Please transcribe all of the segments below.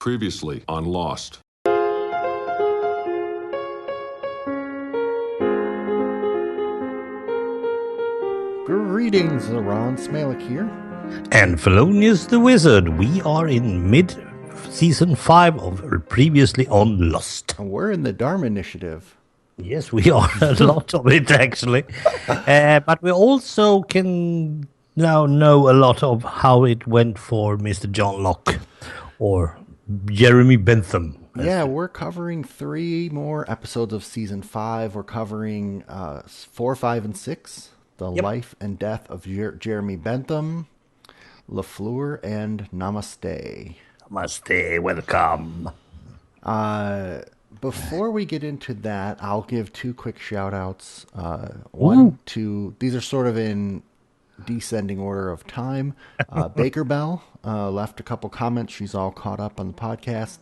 Previously on Lost. Greetings, Ron Smalek here. And Fellonius the Wizard. We are in mid-season 5 of Previously on Lost. And we're in the Dharma Initiative. Yes, we are. A lot of it, actually. But we also can now know a lot of how it went for Mr. John Locke, or Jeremy Bentham. Yeah, we're covering 3 more episodes of Season 5. We're covering 4, 5, and 6. The life and death of Jeremy Bentham, LaFleur, and Namaste. Namaste, welcome. Before we get into that, I'll give 2 quick shout-outs. One to, these are sort of in descending order of time. Baker Bell left a couple comments. She's all caught up on the podcast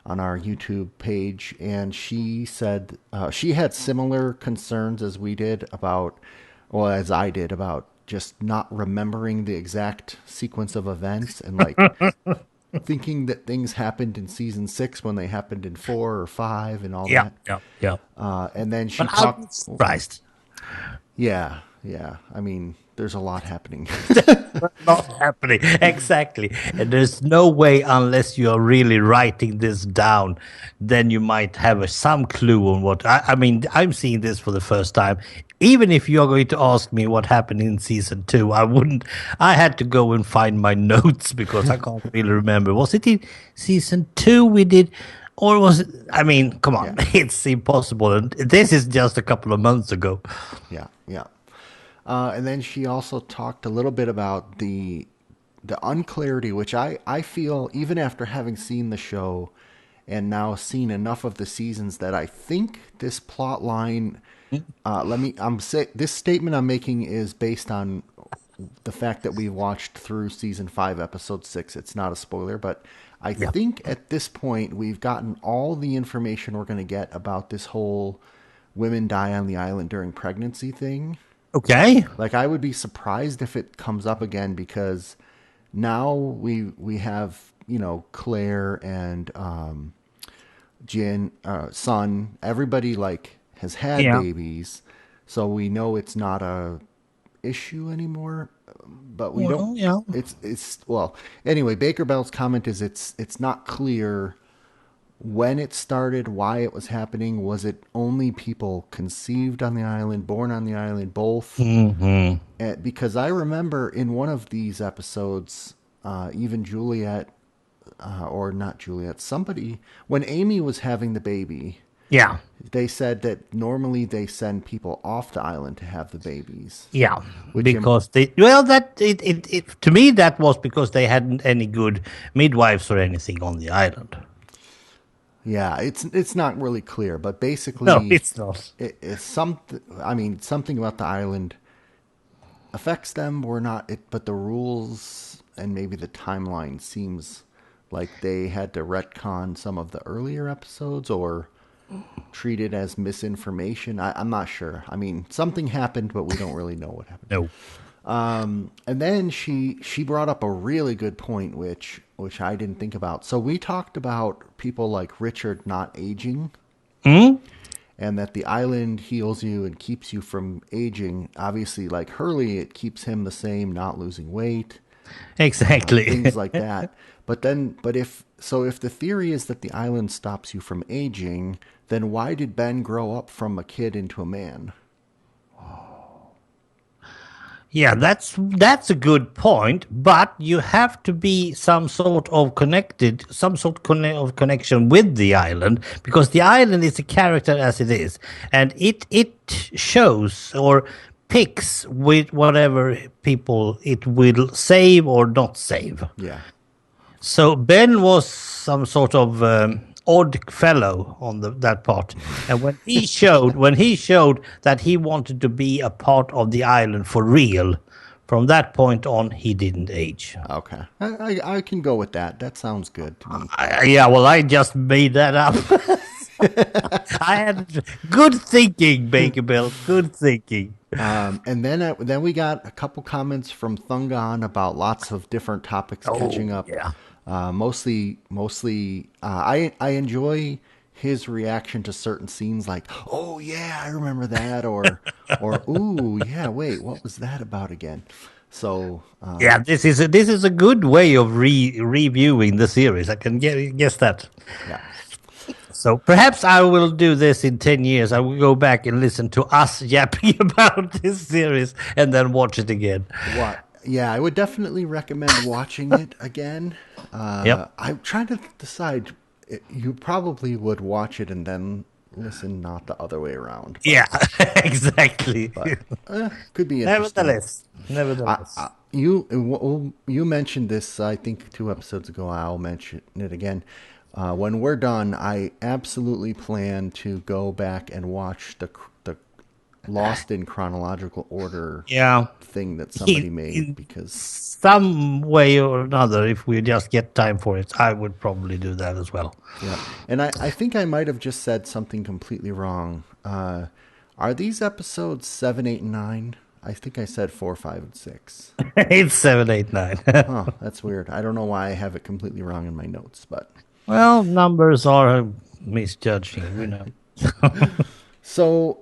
on our YouTube page, and she said she had similar concerns as we did about, well, as I did about just not remembering the exact sequence of events and like thinking that things happened in season 6 when they happened in 4 or 5 and all that. Yeah. And then she But talked. I'm surprised. Yeah. I mean, there's a lot happening. Not happening. Exactly. And there's no way, unless you are really writing this down, then you might have some clue on what. I mean, I'm seeing this for the first time. Even if you're going to ask me what happened in season 2, I wouldn't. I had to go and find my notes because I can't really remember. Was it in season 2 we did? Or was it? I mean, come on. Yeah. It's impossible. And this is just a couple of months ago. Yeah. And then she also talked a little bit about the unclarity, which I feel, even after having seen the show and now seen enough of the seasons, that I think this plot line, this statement I'm making is based on the fact that we watched through season 5, episode 6. It's not a spoiler, but I think at this point we've gotten all the information we're going to get about this whole women die on the island during pregnancy thing. Okay. Like, I would be surprised if it comes up again, because now we have, Claire and Jin, Sun, everybody like has had babies, so we know it's not a issue anymore. But we don't. Yeah. It's well. Anyway, Baker Bell's comment is it's not clear when it started, why it was happening. Was it only people conceived on the island, born on the island, both? Mm-hmm. Because I remember in one of these episodes, even Juliet, or not Juliet, somebody, when Amy was having the baby, they said that normally they send people off the island to have the babies. Yeah, because to me that was because they hadn't any good midwives or anything on the island. Yeah, it's not really clear, but basically, no, it's not. It's something. I mean, something about the island affects them or not. But the rules and maybe the timeline seems like they had to retcon some of the earlier episodes or treat it as misinformation. I'm not sure. I mean, something happened, but we don't really know what happened. No. And then she brought up a really good point, which I didn't think about. So we talked about people like Richard not aging, and that the island heals you and keeps you from aging. Obviously, like Hurley, it keeps him the same, not losing weight. Exactly. Things like that. But if the theory is that the island stops you from aging, then why did Ben grow up from a kid into a man? Yeah, that's a good point, but you have to be some sort of connection with the island, because the island is a character as it is, and it shows or picks with whatever people it will save or not save. Yeah. So Ben was some sort of odd fellow on that part, and when he showed that he wanted to be a part of the island for real, from that point on he didn't age. Okay, I can go with that. That sounds good to me. I just made that up. I had good thinking, Baker Bill. Good thinking. And then we got a couple comments from Thungan about lots of different topics catching up. Yeah. I enjoy his reaction to certain scenes, like, "Oh yeah, I remember that," or "Ooh yeah, wait, what was that about again?" So Yeah, this is a good way of reviewing the series. I can guess that. yeah, So perhaps I will do this in 10 years. I will go back and listen to us yapping about this series and then watch it again. what? Yeah, I would definitely recommend watching it again. Yep. I'm trying to decide. You probably would watch it and then listen, not the other way around. Yeah, exactly. But could be interesting. Nevertheless, nevertheless. You mentioned this, I think, 2 episodes ago. I'll mention it again. When we're done, I absolutely plan to go back and watch the Lost in Chronological Order Yeah. thing that somebody made, In because some way or another, if we just get time for it, I would probably do that as well. yeah. And I think I might have just said something completely wrong. Are these episodes 7, 8, and 9? I think I said 4, 5, and 6. It's 7, 8, 9. Oh, that's weird. I don't know why I have it completely wrong in my notes, but Well, numbers are misjudging, we know. so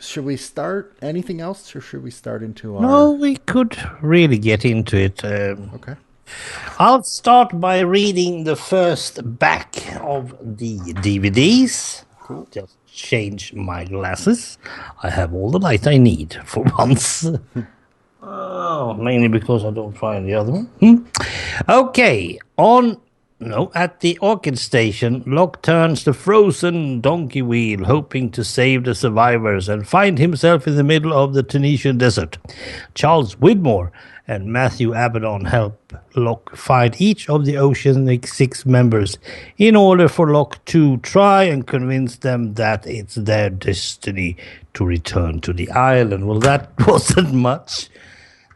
should we start anything else, or should we start into No, our? we could really get into it. Okay. I'll start by reading the first back of the DVDs. Cool. Just change my glasses. I have all the light I need for once. Oh, mainly because I don't find the other one. Okay, at the orchid station, Locke turns the frozen donkey wheel, hoping to save the survivors, and find himself in the middle of the Tunisian desert. Charles Widmore and Matthew Abaddon help Locke find each of the Oceanic Six members in order for Locke to try and convince them that it's their destiny to return to the island. Well, that wasn't much.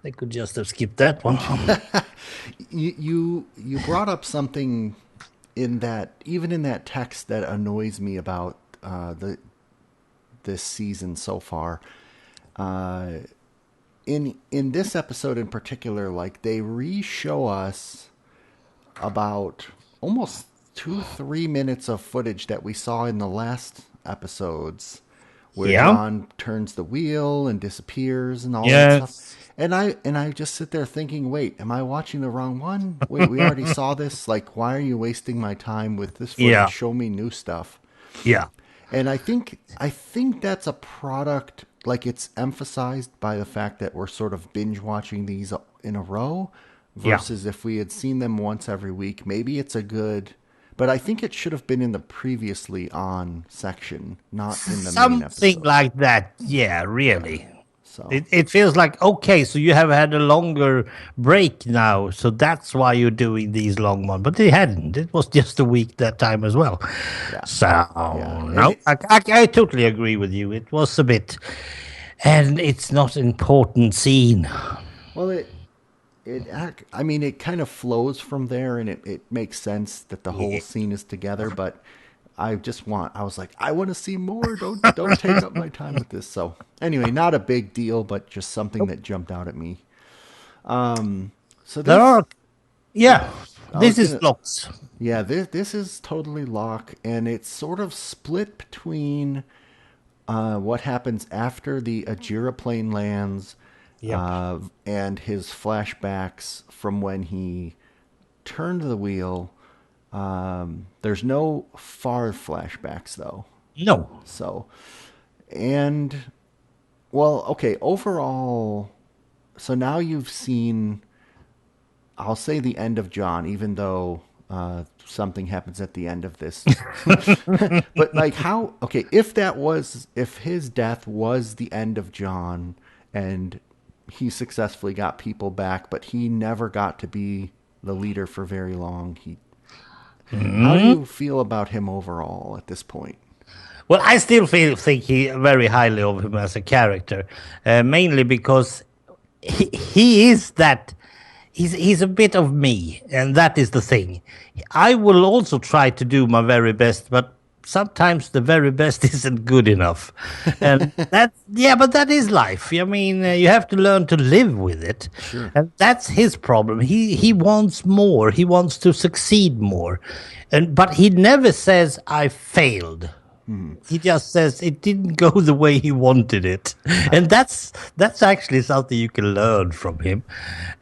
They could just have skipped that one. You brought up something in that text that annoys me about this season so far. In this episode in particular, like, they re-show us about almost 2-3 minutes of footage that we saw in the last episodes, where Yeah. John turns the wheel and disappears and all that Yes. stuff. And I just sit there thinking, wait, am I watching the wrong one? Wait, we already saw this. Like, why are you wasting my time with this footage? Yeah. Show me new stuff. Yeah. And I think that's a product, like, it's emphasized by the fact that we're sort of binge watching these in a row versus if we had seen them once every week. Maybe it's a good, but I think it should have been in the previously on section, not in the main episode. Something like that. Yeah, really. So It feels like, okay, so you have had a longer break now, so that's why you're doing these long ones. But they hadn't. It was just a week that time as well. Yeah. So, Yeah. no, I totally agree with you. It was a bit, and it's not an important scene. well, I mean, it kind of flows from there, and it makes sense that the whole scene is together. But I was like, I want to see more. Don't take up my time with this. So anyway, not a big deal, but just something that jumped out at me. So There are, yeah, this was is Locke's. yeah, this is totally Locke, and it's sort of split between what happens after the Ajira plane lands, and his flashbacks from when he turned the wheel. There's no far flashbacks though. No. So, and well, okay, overall, so now you've seen, I'll say, the end of John, even though something happens at the end of this. But like, if his death was the end of John and he successfully got people back, but he never got to be the leader for very long, how do you feel about him overall at this point? Well, I still think very highly of him as a character, mainly because he is that. He's a bit of me, and that is the thing. I will also try to do my very best, but sometimes the very best isn't good enough, and but that is life. I mean, you have to learn to live with it, Sure. and that's his problem. He wants more. He wants to succeed more, but he never says I failed. He just says it didn't go the way he wanted it, and that's actually something you can learn from him.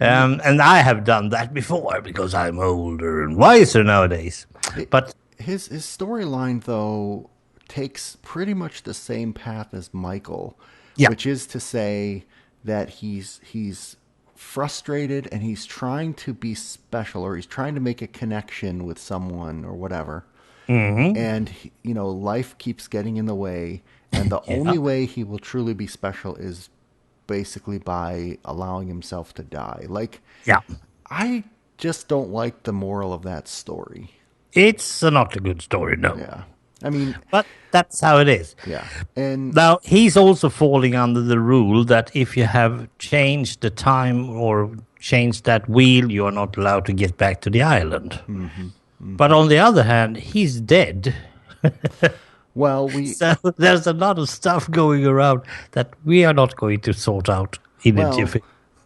And I have done that before because I'm older and wiser nowadays. It, But his storyline though takes pretty much the same path as Michael, yeah, which is to say that he's frustrated and he's trying to be special, or he's trying to make a connection with someone or whatever. And life keeps getting in the way, and the yeah, only way he will truly be special is basically by allowing himself to die. Like, yeah. I just don't like the moral of that story. It's not a good story, no. Yeah. I mean, But that's how it is. yeah. And Now, he's also falling under the rule that if you have changed the time or changed that wheel, you are not allowed to get back to the island. But on the other hand, he's dead. well, we So there's a lot of stuff going around that we are not going to sort out in the well, jiffy.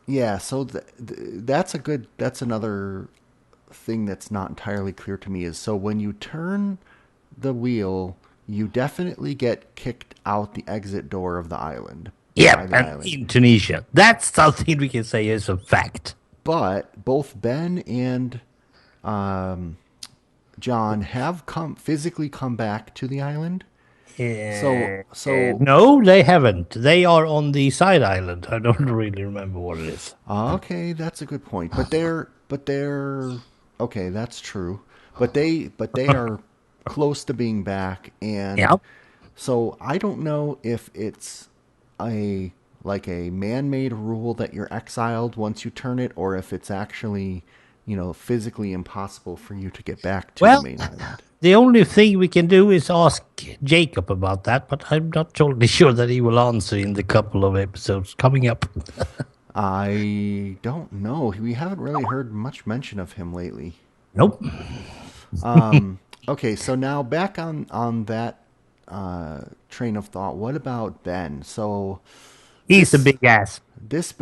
yeah, so that's another thing that's not entirely clear to me is, so when you turn the wheel, you definitely get kicked out the exit door of the island. Yeah, By the and island. in Tunisia. That's something we can say is a fact. But both Ben and John have physically come back to the island. So No, they haven't. They are on the side island. I don't really remember what it is. okay, that's a good point. But they're okay, that's true. But they are close to being back, and Yeah. so I don't know if it's a like a man-made rule that you're exiled once you turn it, or if it's actually, physically impossible for you to get back to the Well, main island. the only thing we can do is ask Jacob about that, but I'm not totally sure that he will answer in the couple of episodes coming up. I don't know. We haven't really heard much mention of him lately. Nope. Okay, so now back on that train of thought. What about Ben? So He's a this big ass. this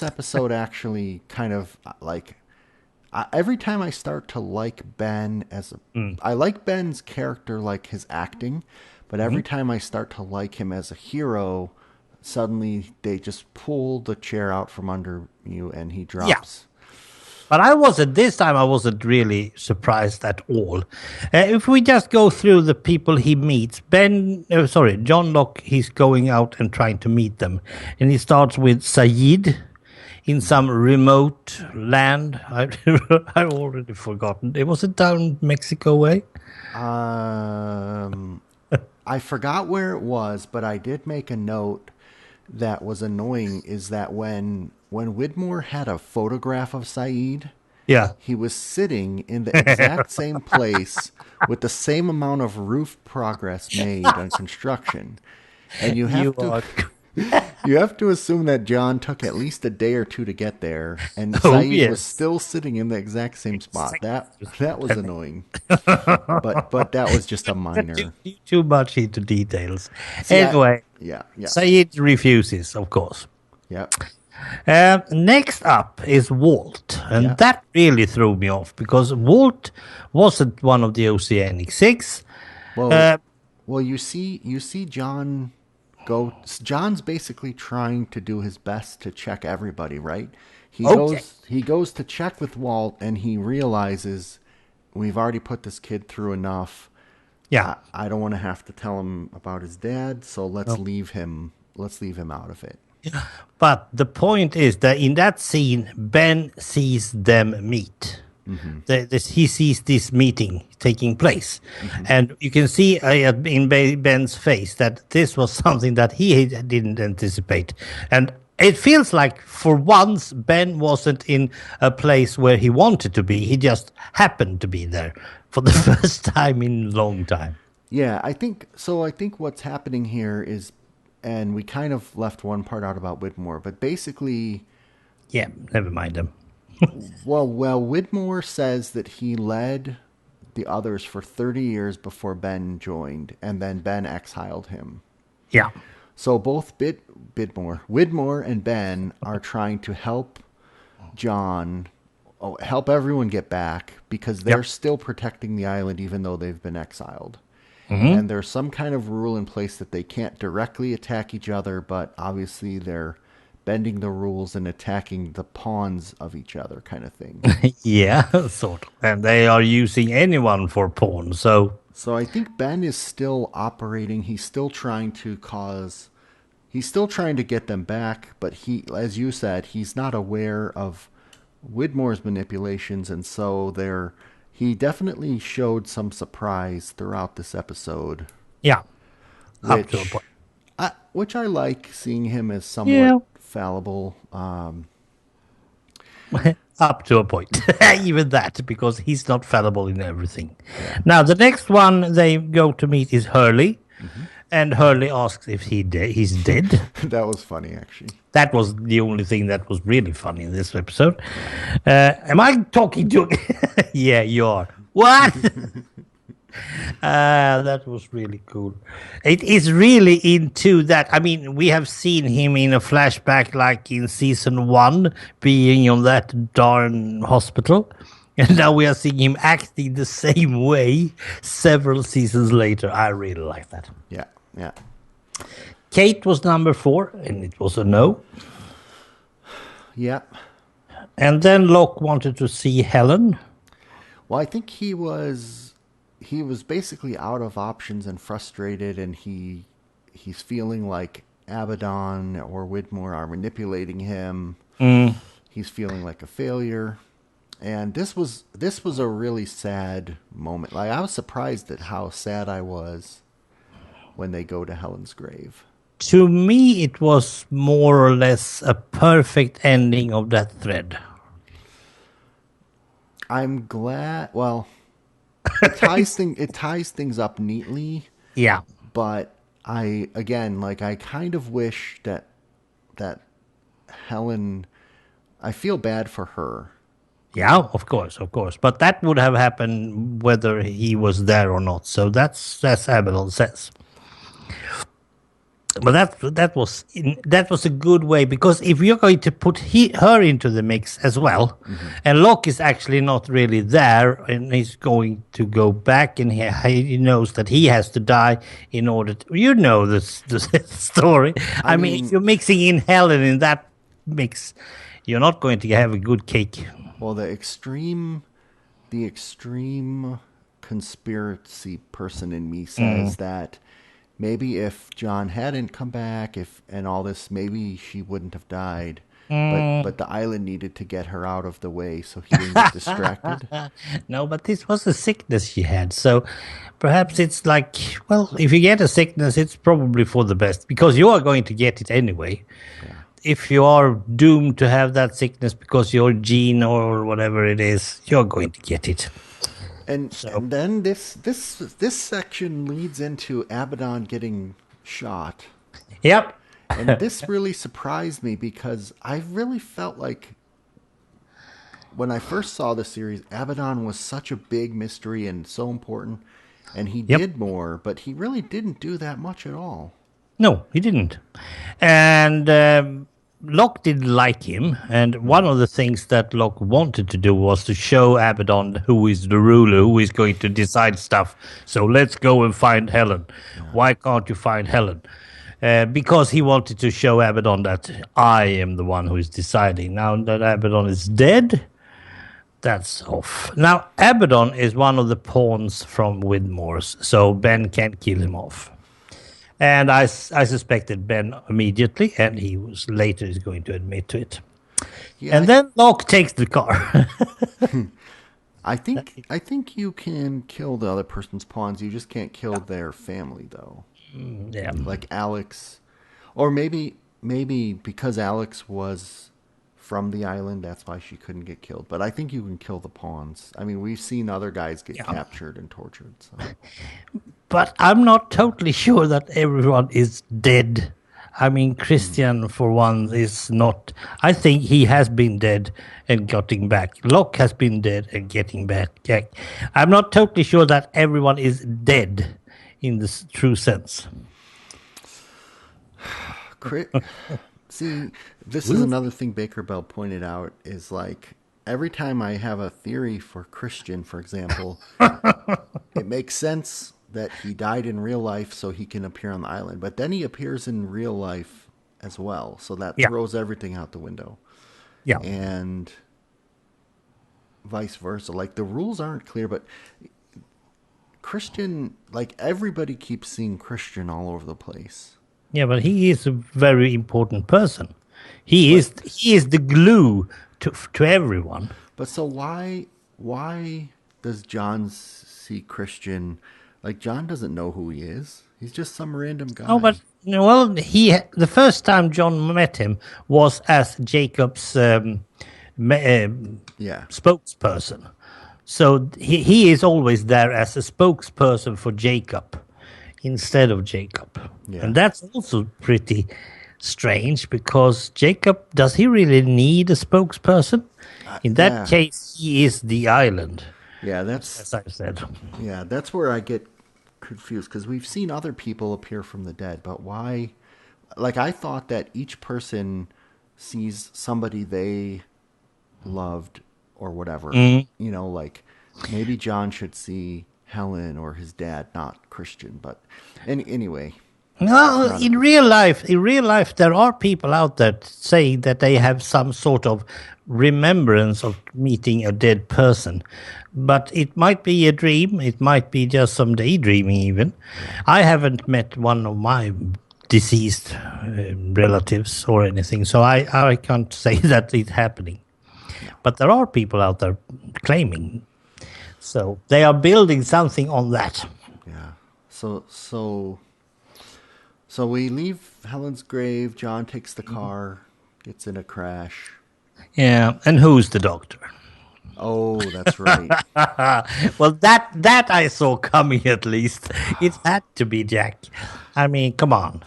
episode actually kind of like every time I start to like Ben I like Ben's character, like his acting, but every time I start to like him as a hero, suddenly they just pull the chair out from under you and he Yeah. drops. But this time I wasn't really surprised at all. If we just go through the people he meets, John Locke, he's going out and trying to meet them. And he starts with Saeed in some remote land. I've already forgotten. Was it down Mexico way? I forgot where it was, but I did make a note that was annoying, is that when Widmore had a photograph of Saeed, Yeah. he was sitting in the exact same place with the same amount of roof progress made on construction. And you have you have to assume that John took at least a day or two to get there, and Saeed yes. was still sitting in the exact same spot. That was annoying. But that was just a minor. Too much into details. See, Anyway, yeah. Saeed refuses, of course. Yeah. Next up is Walt, and Yeah. that really threw me off because Walt wasn't one of the Oceanic Six. Well, you see John go. John's basically trying to do his best to check everybody, right? He goes to check with Walt, and he realizes we've already put this kid through enough. Yeah. I don't want to have to tell him about his dad, so let's leave him. Let's leave him out of it. But the point is that in that scene, Ben sees them meet. He sees this meeting taking place. And you can see in Ben's face that this was something that he didn't anticipate. And it feels like for once, Ben wasn't in a place where he wanted to be. He just happened to be there for the first time in a long time. Yeah, I think so. I think what's happening here is, and we kind of left one part out about Widmore, but basically, Yeah, never mind them. well, Widmore says that he led the others for 30 years before Ben joined, and then Ben exiled him. Yeah. So both Widmore and Ben are trying to help John, help everyone get back because they're still protecting the island even though they've been exiled. And there's some kind of rule in place that they can't directly attack each other, but obviously they're bending the rules and attacking the pawns of each other kind of thing. Yeah, sort of. And they are using anyone for pawn, so... So I think Ben is still operating. He's still trying to get them back, but he, as you said, he's not aware of Widmore's manipulations, and so he definitely showed some surprise throughout this episode. Yeah, up to a point. Which I like, seeing him as somewhat fallible. Up to a point. Even that, because he's not fallible in everything. Now, the next one they go to meet is Hurley. And Hurley asks if he's dead. That was funny, actually. That was the only thing that was really funny in this episode. Am I talking to... Yeah, you are. What? That was really cool. It is really into that. I mean, we have seen him in a flashback like in season 1 being on that darn hospital. And now we are seeing him acting the same way several seasons later. I really like that. Yeah. Kate was number 4, and it was a no. Yeah. And then Locke wanted to see Helen. Well, I think he was basically out of options and frustrated, and he's feeling like Abaddon or Widmore are manipulating him. He's feeling like a failure. And this was a really sad moment. Like, I was surprised at how sad I was when they go to Helen's grave. To me, it was more or less a perfect ending of that thread. I'm glad. Well, it ties things up neatly. Yeah. But I kind of wish that Helen. I feel bad for her. Yeah, of course. But that would have happened whether he was there or not. So that's Abaddon says. But that was a good way, because if you're going to put her into the mix as well, and Locke is actually not really there, and he's going to go back, and he knows that he has to die in order to, the story. I mean, if you're mixing in Helen in that mix, you're not going to have a good cake. Well, the extreme conspiracy person in me says that maybe if John hadn't come back, and all this, maybe she wouldn't have died. But the island needed to get her out of the way so he didn't get distracted. No, but this was a sickness she had. So perhaps it's like, well, if you get a sickness, it's probably for the best, because you are going to get it anyway. Yeah. If you are doomed to have that sickness because your gene or whatever it is, you're going to get it. And then this section leads into Abaddon getting shot. Yep. And this really surprised me, because I really felt like when I first saw the series, Abaddon was such a big mystery and so important, and he did more, but he really didn't do that much at all. No, he didn't. And Locke didn't like him, and one of the things that Locke wanted to do was to show Abaddon who is the ruler, who is going to decide stuff. So let's go and find Helen. Yeah. Why can't you find Helen? Because he wanted to show Abaddon that I am the one who is deciding. Now that Abaddon is dead, that's off. Now, Abaddon is one of the pawns from Widmore's, so Ben can't kill him off. And I suspected Ben immediately, and he was later is going to admit to it. Yeah, and then Locke takes the car. I think you can kill the other person's pawns. You just can't kill their family, though. Yeah, like Alex, or maybe because Alex was from the island, that's why she couldn't get killed. But I think you can kill the pawns. I mean, we've seen other guys get captured and tortured. So. But I'm not totally sure that everyone is dead. I mean, Christian, for one, is not. I think he has been dead and getting back. Locke has been dead and getting back. Yeah. I'm not totally sure that everyone is dead in the true sense. See, this is another thing Baker Bell pointed out is like every time I have a theory for Christian, for example, it makes sense that he died in real life so he can appear on the island. But then he appears in real life as well. So that Yeah, throws everything out the window. yeah. And vice versa. Like the rules aren't clear, but Christian, like everybody keeps seeing Christian all over the place. Yeah, but he is a very important person. He But is the glue to everyone. but so why does John see Christian? Like John doesn't know who he is. He's just some random Oh, guy. but well, the first time John met him was as Jacob's Yeah. spokesperson. So he is always there as a spokesperson for Jacob instead of Jacob. Yeah. And that's also pretty strange because Jacob, does he really need a spokesperson? In that yeah. case, he is the island, Yeah, as I said. that's where I get confused because we've seen other people appear from the dead, but why? Like I thought that each person sees somebody they loved or whatever. You know, like maybe John should see Helen or his dad, not Christian. But anyway, Well, not a in real life, there are people out there saying that they have some sort of remembrance of meeting a dead person, but it might be a dream. It might be just some daydreaming. Even, I haven't met one of my deceased relatives or anything, so I can't say that it's happening. But there are people out there claiming, so they are building something on that. yeah. So we leave Helen's grave. John takes the car, gets in a crash. Yeah, and who's the doctor? Oh, that's right. Well, that I saw coming at least. It had to be Jack. I mean, come on.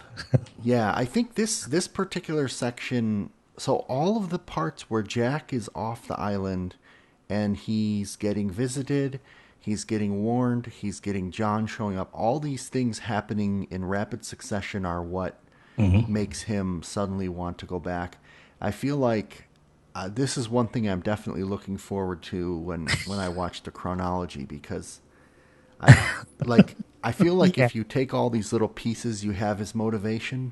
Yeah, I think this particular section. So all of the parts where Jack is off the island, and he's getting visited, he's getting warned, he's getting John showing up. All these things happening in rapid succession are what makes him suddenly want to go back. I feel like this is one thing I'm definitely looking forward to when I watch the chronology because I feel like Yeah. if you take all these little pieces, you have his motivation.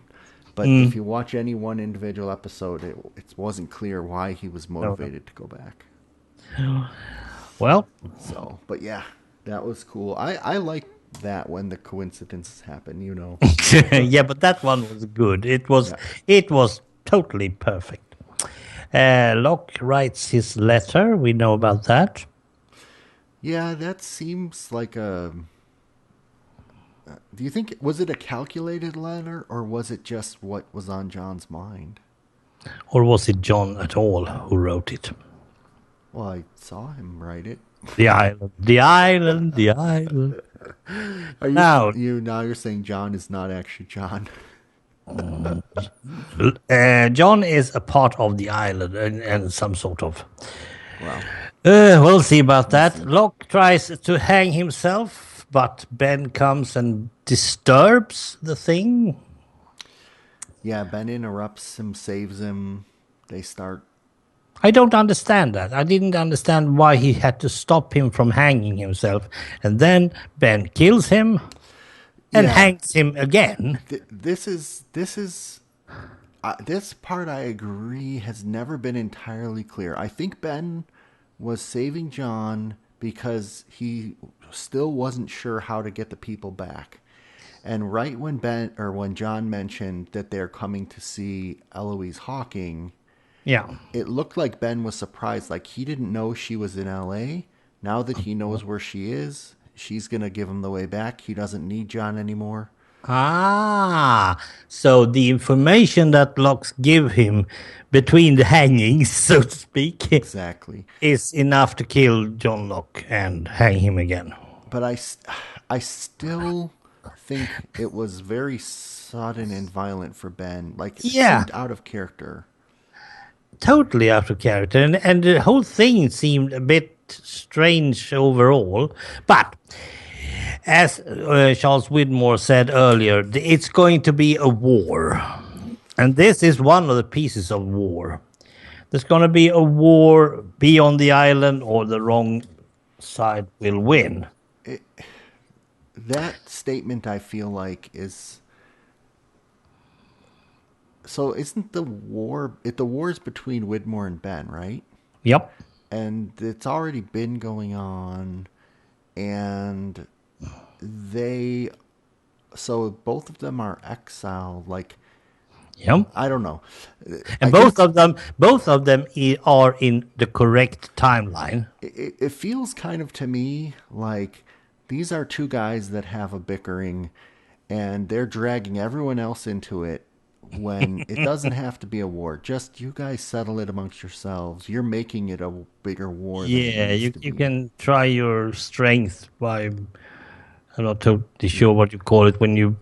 But if you watch any one individual episode, it wasn't clear why he was motivated to go back. Well, So, but yeah, that was cool. I like that when the coincidences happen, you know. yeah, but that one was good. Yeah. It was totally perfect. Locke writes his letter. We know about that. Yeah, that seems like a. Do you think was it a calculated letter or was it just what was on John's mind? Or was it John at all who wrote it? Well, I saw him write it. The island, the island, the island. Are you Now, now you're saying John is not actually John? John is a part of the island and some sort of. Wow. We'll see about that. Locke tries to hang himself, but Ben comes and disturbs the thing. Yeah, Ben interrupts him, saves him. They start. I don't understand that. I didn't understand why he had to stop him from hanging himself. And then Ben kills him and Yeah. hangs him again. This part I agree has never been entirely clear. I think Ben was saving John because he still wasn't sure how to get the people back. And right when John mentioned that they're coming to see Eloise Hawking, Yeah. it looked like Ben was surprised, like he didn't know she was in LA. Now that he knows where she is, she's gonna give him the way back. He doesn't need John anymore. Ah, so the information that Locke give him between the hangings, so to speak, Exactly. is enough to kill John Locke and hang him again. But I still think it was very sudden and violent for Ben. Like, it Yeah, seemed out of character. totally out of character, and the whole thing seemed a bit strange overall. But as Charles Widmore said earlier, it's going to be a war, and this is one of the pieces of war. There's going to be a war, be on the island or the wrong side will win. That statement, I feel like, is so. Isn't the war? The war's between Widmore and Ben, right? Yep. And it's already been going on, and they so both of them are exiled. Like, Yep. I don't know. I And think both of them are in the correct timeline. it feels kind of to me like these are two guys that have a bickering, and they're dragging everyone else into it when it doesn't have to be a war. Just you guys settle it amongst yourselves. You're making it a bigger war than it Yeah, needs to you be. can try your strength by, I'm not totally sure what you call it when you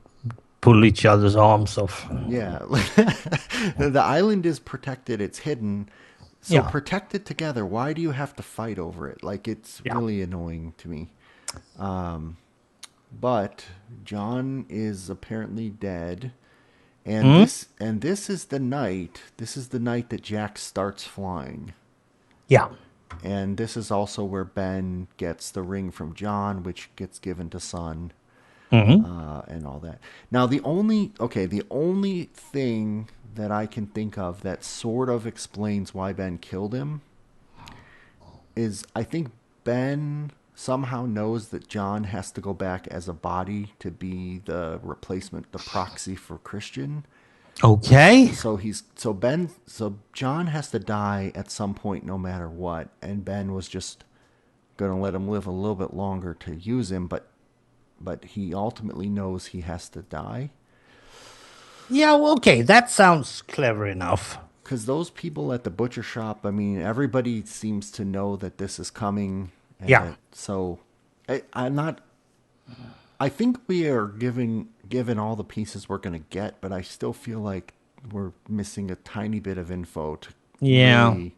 pull each other's arms off. Yeah. The island is protected, it's hidden. So Yeah, protect it together. Why do you have to fight over it? Like, it's yeah. really annoying to me. But John is apparently dead. And Hmm? this is the night. This is the night that Jack starts flying. Yeah. And this is also where Ben gets the ring from John, which gets given to Son, Hmm. and all that. Now, the only thing that I can think of that sort of explains why Ben killed him is I think Ben somehow knows that John has to go back as a body to be the replacement, the proxy for Christian. Okay. So John has to die at some point no matter what, and Ben was just going to let him live a little bit longer to use him, but he ultimately knows he has to die Yeah, well, okay, that sounds clever enough. because those people at the butcher shop, I mean, everybody seems to know that this is coming, and Yeah. that so I'm not. I think we are given all the pieces we're going to get, but I still feel like we're missing a tiny bit of info to Yeah. really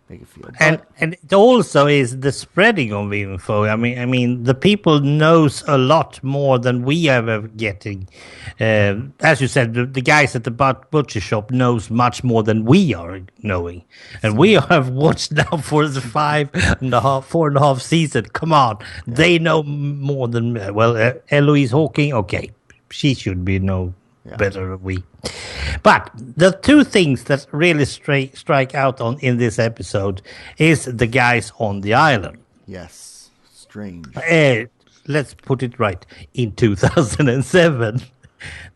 make it feel. and But and it also is the spreading of info. I mean the people knows a lot more than we ever getting. As you said, the guys at the butcher shop knows much more than we are knowing, and we have watched now for the 4.5 season. Come on, yeah, they know more than well. Eloise Hawking, okay, she should be know yeah, better than we. But the two things that really strike out on in this episode is the guys on the island. yes, strange. Uh, let's put it right. In 2007,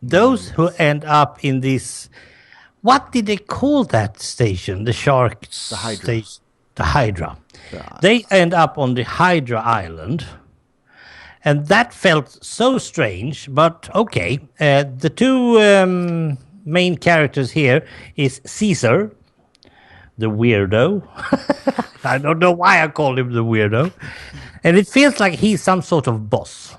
those who Yes, end up in this, what did they call that station? The shark the Hydra. station, the Hydra. The, They end up on the Hydra Island. And that felt so strange, but okay. The two main characters here is Caesar, the weirdo. I don't know why I called him the weirdo. And it feels like he's some sort of boss.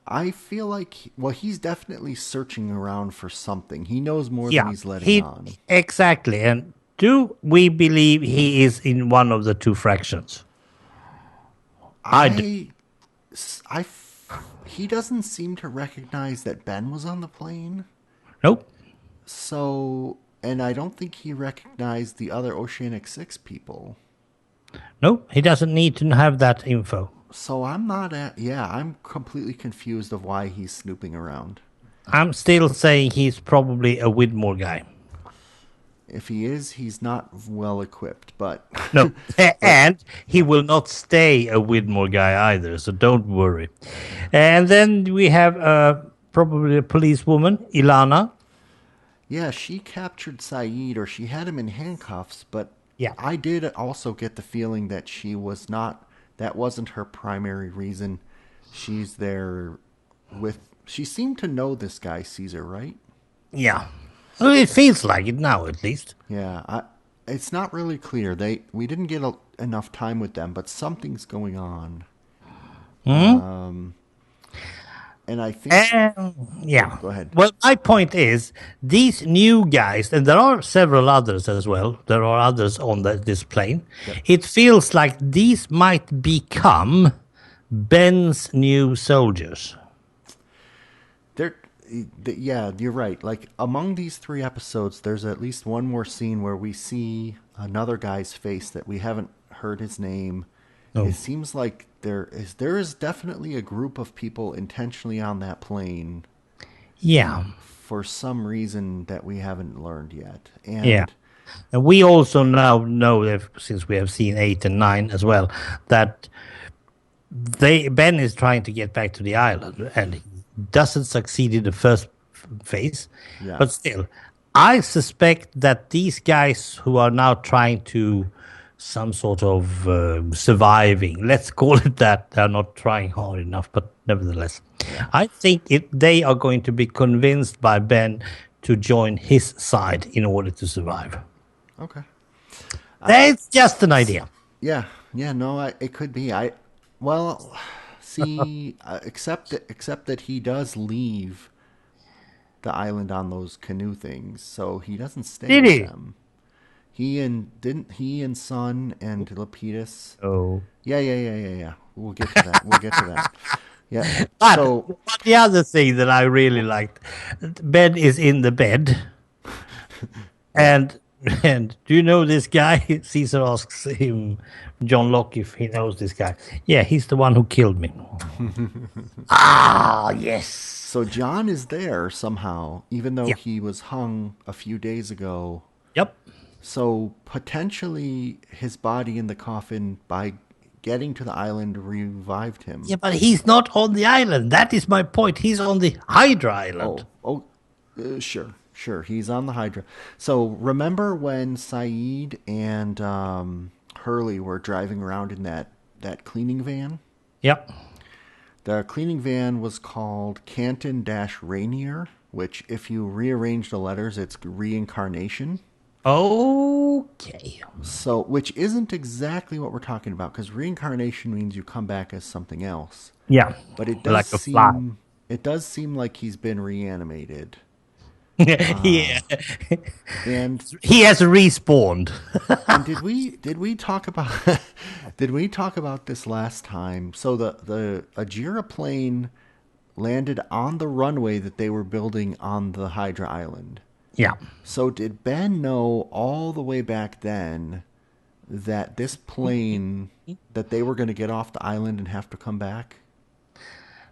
I feel like well, he's definitely searching around for something. He knows more than Yeah, he's letting he on. exactly. And do we believe he is in one of the two fractions? I do. I, he doesn't seem to recognize that Ben was on the plane. Nope. So, and I don't think he recognized the other Oceanic Six people. Nope. He doesn't need to have that info. So I'm not at, yeah, I'm completely confused of why he's snooping around. I'm still saying he's probably a Widmore guy. If he is, he's not well equipped, but, No, but and he will not stay a Widmore guy either, so don't worry. And then we have probably a policewoman, Ilana. yeah, she captured Saeed or she had him in handcuffs, but Yeah, I did also get the feeling that she was not, that wasn't her primary reason. She's there with, she seemed to know this guy, Caesar, right? yeah. Well, it feels like it now, at least. Yeah, it's not really clear. We didn't get enough time with them, but something's going on. and I think Yeah. go ahead. Well, my point is these new guys, and there are several others as well. There are others on this plane. Yep. It feels like these might become Ben's new soldiers. There, yeah, you're right. Like among these 3 episodes, there's at least one more scene where we see another guy's face that we haven't heard his name. Oh, It seems like there is definitely a group of people intentionally on that plane yeah, for some reason that we haven't learned yet. yeah. And And we also now know, if, since we have seen 8 and 9 as well, that Ben is trying to get back to the island, and he doesn't succeed in the first phase. yeah, But still, I suspect that these guys who are now trying to some sort of surviving, let's call it that, they're not trying hard enough, but nevertheless, I think they are going to be convinced by Ben to join his side in order to survive. okay. That's just an idea. Yeah, yeah, no, it could be. Well, see, except that he does leave the island on those canoe things, so he doesn't stay Did with he? them. Didn't he and Son and Lapidus? Oh. Yeah. We'll get to that. We'll get to that. Yeah. But So the other thing that I really liked, Ben is in the bed, and do you know this guy? Caesar asks him, John Locke, if he knows this guy. Yeah, he's the one who killed me. Ah, yes. so John is there somehow, even though Yeah. he was hung a few days ago. Yep. So potentially his body in the coffin by getting to the island revived him. Yeah, but he's not on the island. That is my point. He's on the Hydra Island. Sure. He's on the Hydra. So remember when Saeed and Hurley were driving around in that cleaning van? Yep. The cleaning van was called Canton-Rainier, which if you rearrange the letters, it's reincarnation. Okay. So, which isn't exactly what we're talking about, because reincarnation means you come back as something else. Yeah. But it does Like a fly. seem like he's been reanimated. Yeah. And He has respawned. and did we talk about did we talk about this last time? So the Ajira plane landed on the runway that they were building on the Hydra Island. Yeah. So did Ben know all the way back then that this plane that they were going to get off the island and have to come back?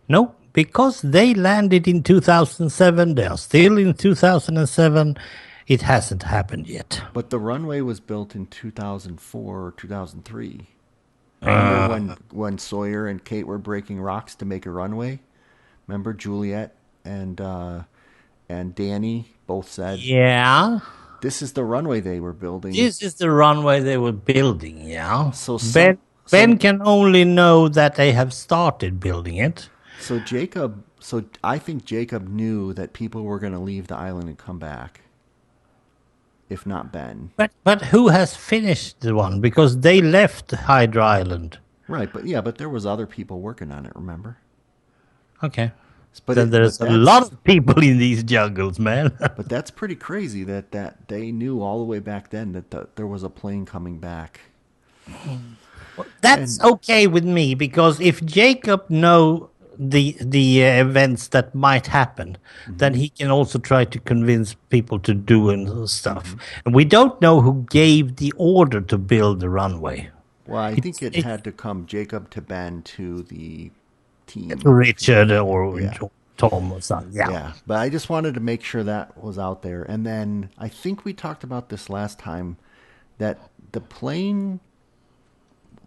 No, because they landed in 2007. They are still in 2007. It hasn't happened yet. But the runway was built in 2004 or 2003. Remember when Sawyer and Kate were breaking rocks to make a runway? Remember Juliet and Danny both said, Yeah. this is the runway they were building. This is the runway they were building, yeah. So Ben can only know that they have started building it. So I think Jacob knew that people were going to leave the island and come back. If not Ben. But who has finished the one? Because they left Hydra Island. Right, but there was other people working on it, remember? Okay. But then there's a lot of people in these jungles, man. But that's pretty crazy that they knew all the way back then that there was a plane coming back. That's okay with me, because if Jacob know the events that might happen, then he can also try to convince people to do and stuff. And we don't know who gave the order to build the runway. Well, I think it had to come Jacob to Ben to the team. Richard or Tom or something. Yeah, but I just wanted to make sure that was out there. And then I think we talked about this last time, that the plane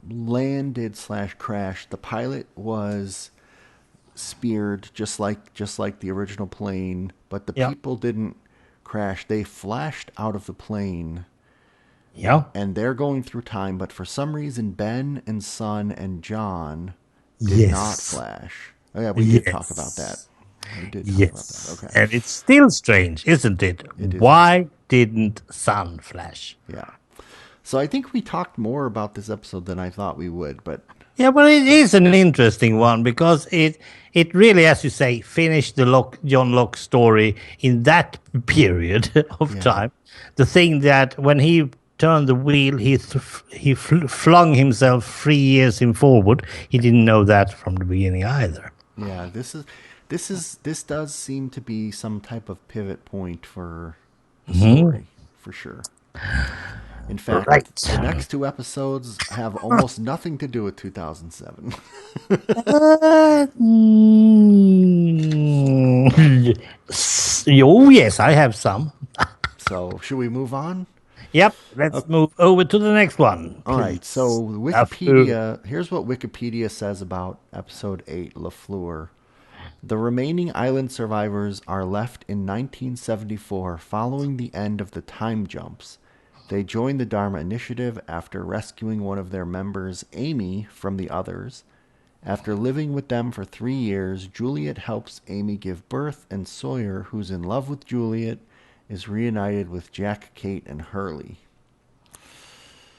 landed/crashed. The pilot was speared just like the original plane, but the people didn't crash. They flashed out of the plane. Yeah. And they're going through time, but for some reason Ben and Son and John did not flash. Oh yeah, we did talk about that. We did talk about that. Okay. And it's still strange, isn't it? Why didn't Sun flash? Yeah. So I think we talked more about this episode than I thought we would, but Yeah, well, it is an interesting one because it really, as you say, finished the John Locke story in that period of Yeah. time. The thing that when he turned the wheel, he flung himself 3 years in forward. He didn't know that from the beginning either. Yeah, this does seem to be some type of pivot point for the Mhm. story, for sure. In fact, Right. the next two episodes have almost nothing to do with 2007. Oh, yes, I have some. So, should we move on? Yep, let's move over to the next one, All right. So, please. LaFleur. Here's what Wikipedia says about episode 8, LaFleur. The remaining island survivors are left in 1974 following the end of the time jumps. They join the Dharma Initiative after rescuing one of their members, Amy, from the others. After living with them for 3 years, Juliet helps Amy give birth, and Sawyer, who's in love with Juliet, is reunited with Jack, Kate, and Hurley.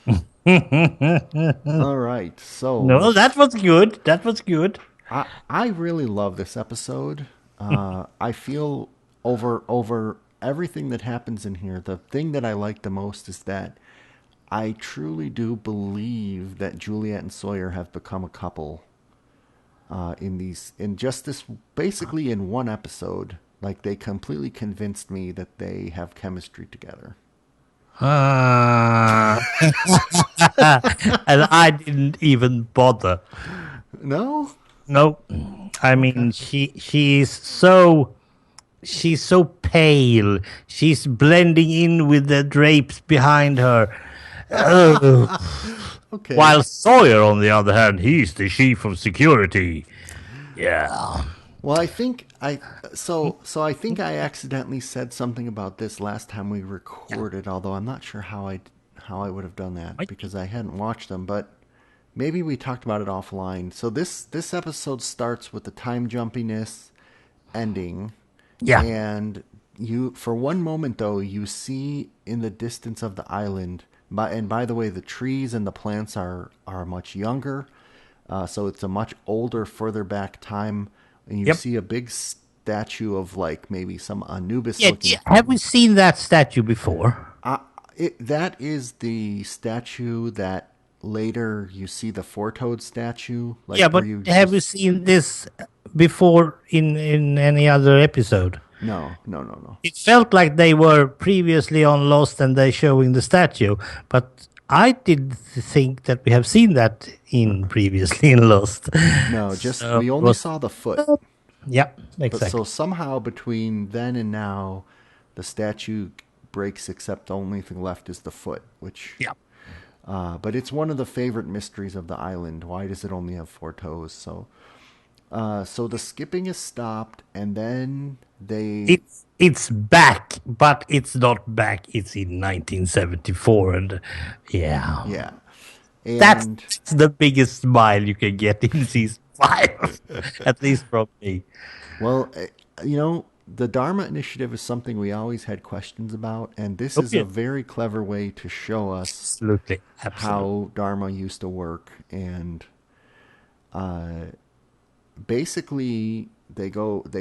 All right, No, so that was good. That was good. I really love this episode. I feel over everything that happens in here. The thing that I like the most is that I truly do believe that Juliet and Sawyer have become a couple. In just this basically in one episode, like they completely convinced me that they have chemistry together. Ah. And I didn't even bother. No? No, I Okay. mean she's so pale. She's blending in with the drapes behind her. Ugh. Okay. While Sawyer, on the other hand, he's the chief of security. Yeah. Well, I think I accidentally said something about this last time we recorded, although I'm not sure how I would have done that because I hadn't watched them, but maybe we talked about it offline. So this episode starts with the time jumpiness ending, Yeah. and you for one moment though you see in the distance of the island. By the way, the trees and the plants are much younger, so it's a much older, further back time, and you Yep. see a big statue of like maybe some Anubis Yeah. looking Have we thing. seen that statue before? That is the statue that later you see the four-toed statue, Yeah, like where but you have we just seen this before in any other episode? no, no, no, no. It felt like they were previously on Lost and they showing the statue, but I did think that we have seen that in previously in Lost. No, just So we it only was, saw the foot. yeah, But so exactly. somehow between then and now, the statue breaks, except the only thing left is the foot, which. Yeah. But it's one of the favorite mysteries of the island. Why does it only have four toes? So the skipping is stopped, and then they. It's back, but it's not back. It's in 1974, and yeah, Yeah. that's And the biggest smile you can get in season 5, at least from me. well, the Dharma Initiative is something we always had questions about, and this Oh, is a yeah, very clever way to show us absolutely, absolutely. how Dharma used to work. And basically, they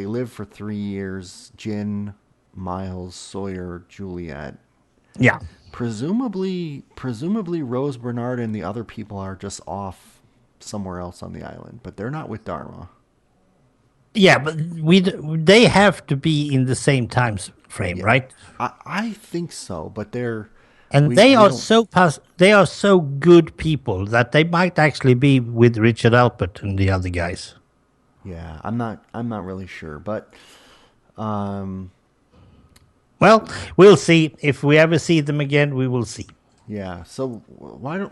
live for 3 years. Jin, Miles, Sawyer, Juliet. Yeah. Presumably, Rose Bernard and the other people are just off somewhere else on the island, but they're not with Dharma. Yeah, but they have to be in the same time frame, Yeah, right? I think so, but And we they we are don't. they are so good people that they might actually be with Richard Alpert and the other guys. Yeah, I'm not really sure, but um, Well, we'll see. If we ever see them again, we will see. yeah. So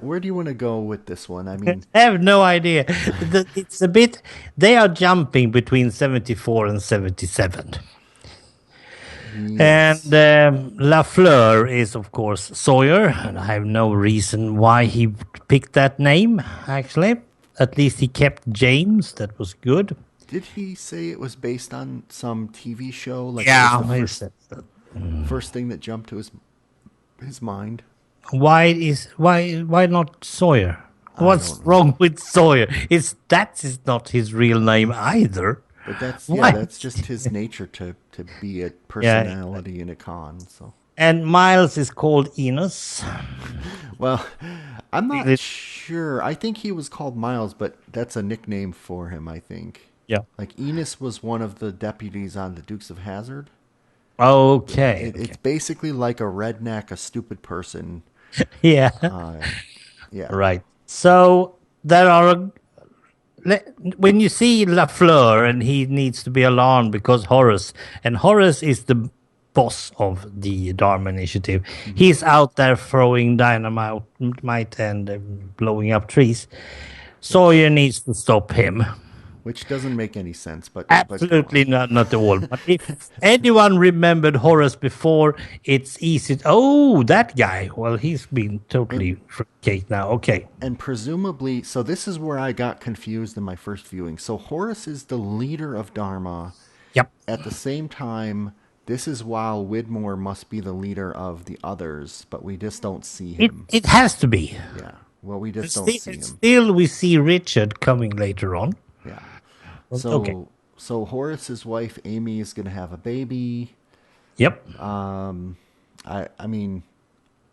where do you want to go with this one? I mean, I have no idea. It's a bit. They are jumping between 74 and 77. And yes, LaFleur is, of course, Sawyer, and I have no reason why he picked that name, actually. At least he kept James. That was good. did he say it was based on some TV show? Like it was Yeah. the He first said that. first thing that jumped to his mind. Why not Sawyer? I What's don't know. wrong with Sawyer? That is not his real name either. But Why? that's just his nature to be a Yeah. personality in a con. So, And Miles is called Enos. well, I'm not Really? sure. I think he was called Miles, but that's a nickname for him, I think. Yeah. Like Enos was one of the deputies on the Dukes of Hazzard. Okay. It's Okay. basically like a redneck, a stupid person. Yeah. Uh, yeah, Right. So there are when you see LaFleur and he needs to be alarmed because Horace is the boss of the Dharma Initiative. hmm He's out there throwing dynamite and blowing up trees. Sawyer which needs to stop him. which doesn't make any sense. But go on. Absolutely not at all. But if anyone remembered Horace before, it's easy. Oh, that guy. Well, he's been And totally cake now. Okay. and presumably, so this is where I got confused in my first viewing. So Horus is the leader of Dharma. Yep. At the same time, this is while Widmore must be the leader of the others, but we just don't see It him. it has to be. Yeah. Well, we just don't Still, see him. still, we see Richard coming later on. Yeah. Okay. So Horace's wife Amy is going to have a baby. Yep. I mean,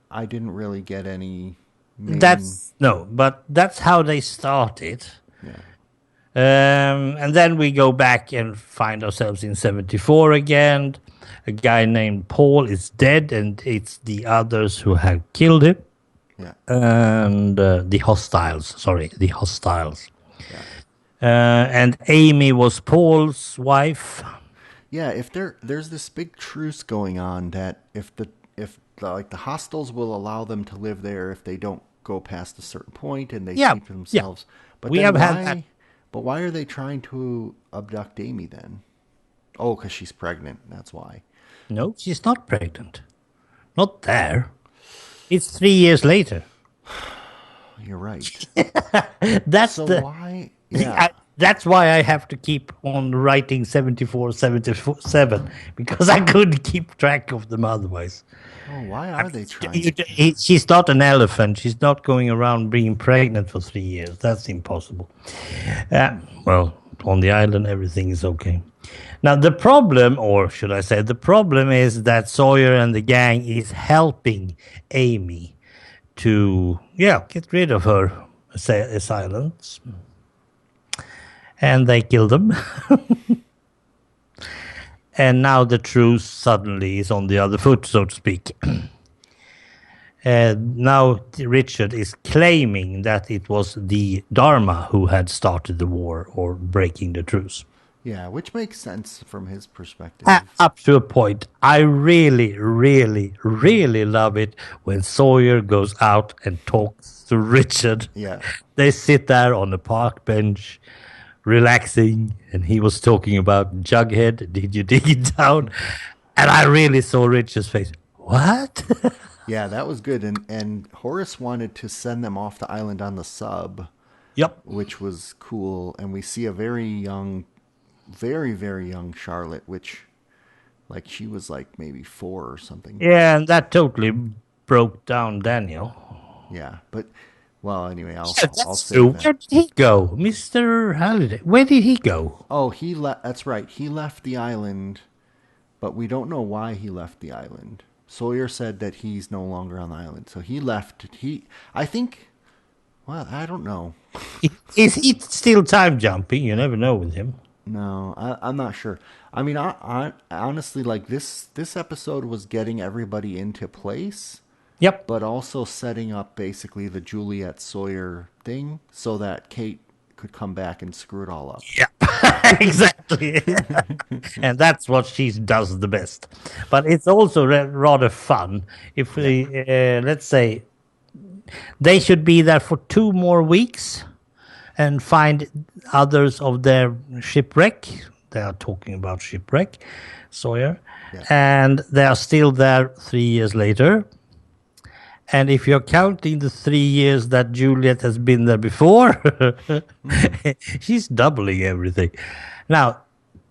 I didn't really get any main. That's no, but that's how they started. Yeah. And then we go back and find ourselves in 74 again. A guy named Paul is dead, and it's the others who have killed him. Yeah. And the hostiles. Sorry, the hostiles. Yeah. And Amy was Paul's wife. Yeah, if there's this big truce going on that if like the hostiles will allow them to live there if they don't go past a certain point and they Yeah, keep to yeah. themselves. But We then have had that. why are they trying to abduct Amy then? Oh, because she's pregnant. That's why. No, she's not pregnant. Not there. It's 3 years later. You're right. That's So the. why? Yeah. That's why I have to keep on writing 74, 77 because I couldn't keep track of them otherwise. Oh, why are they trying? She's not an elephant. She's not going around being pregnant for 3 years. That's impossible. Well, on the island, everything is okay. Now, the problem, or should I say, the problem is that Sawyer and the gang is helping Amy to, get rid of her assailants. And they kill them. And now the truce suddenly is on the other foot, so to speak. And now Richard is claiming that it was the Dharma who had started the war or breaking the truce. Yeah, which makes sense from his perspective. Up to a point. I really, really, really love it when Sawyer goes out and talks to Richard. Yeah. They sit there on the park bench, relaxing, and he was talking about Jughead. Did you dig it down? And I really saw Richard's face. What? Yeah, that was good. And Horace wanted to send them off the island on the sub, Yep. which was cool. And we see a very young, very, very young Charlotte, which, like, she was like maybe 4 or something. Yeah, and that totally broke down Daniel. Yeah, but, well, anyway, I'll That's say true. that. Where did he go? Mr. Halliday. Where did he go? Oh, that's right. He left the island, but we don't know why he left the island. Sawyer said that he's no longer on the island. So he left. I think, well, I don't know. Is he still time jumping? You never know with him. No, I'm not sure. I mean, I honestly, like, this episode was getting everybody into place, Yep. but also setting up basically the Juliet Sawyer thing so that Kate could come back and screw it all up. Yeah, exactly. And that's what she does the best. But it's also rather fun if we, let's say, they should be there for 2 more weeks and find others of their shipwreck. They are talking about shipwreck, Sawyer. Yeah. And they are still there 3 years later. And if you're counting the 3 years that Juliet has been there before, she's doubling everything. Now,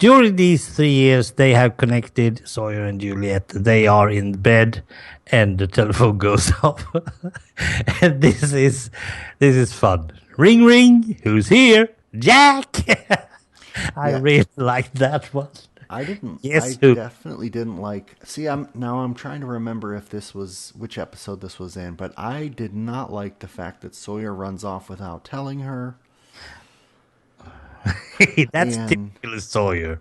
during these 3 years, they have connected Sawyer and Juliet. They are in bed, and the telephone goes off. And this is fun. Ring, ring. Who's here? Jack. I really like that one. I didn't. Yes, I definitely didn't like. See, I'm trying to remember if this was which episode this was in, but I did not like the fact that Sawyer runs off without telling her. That's typical Sawyer.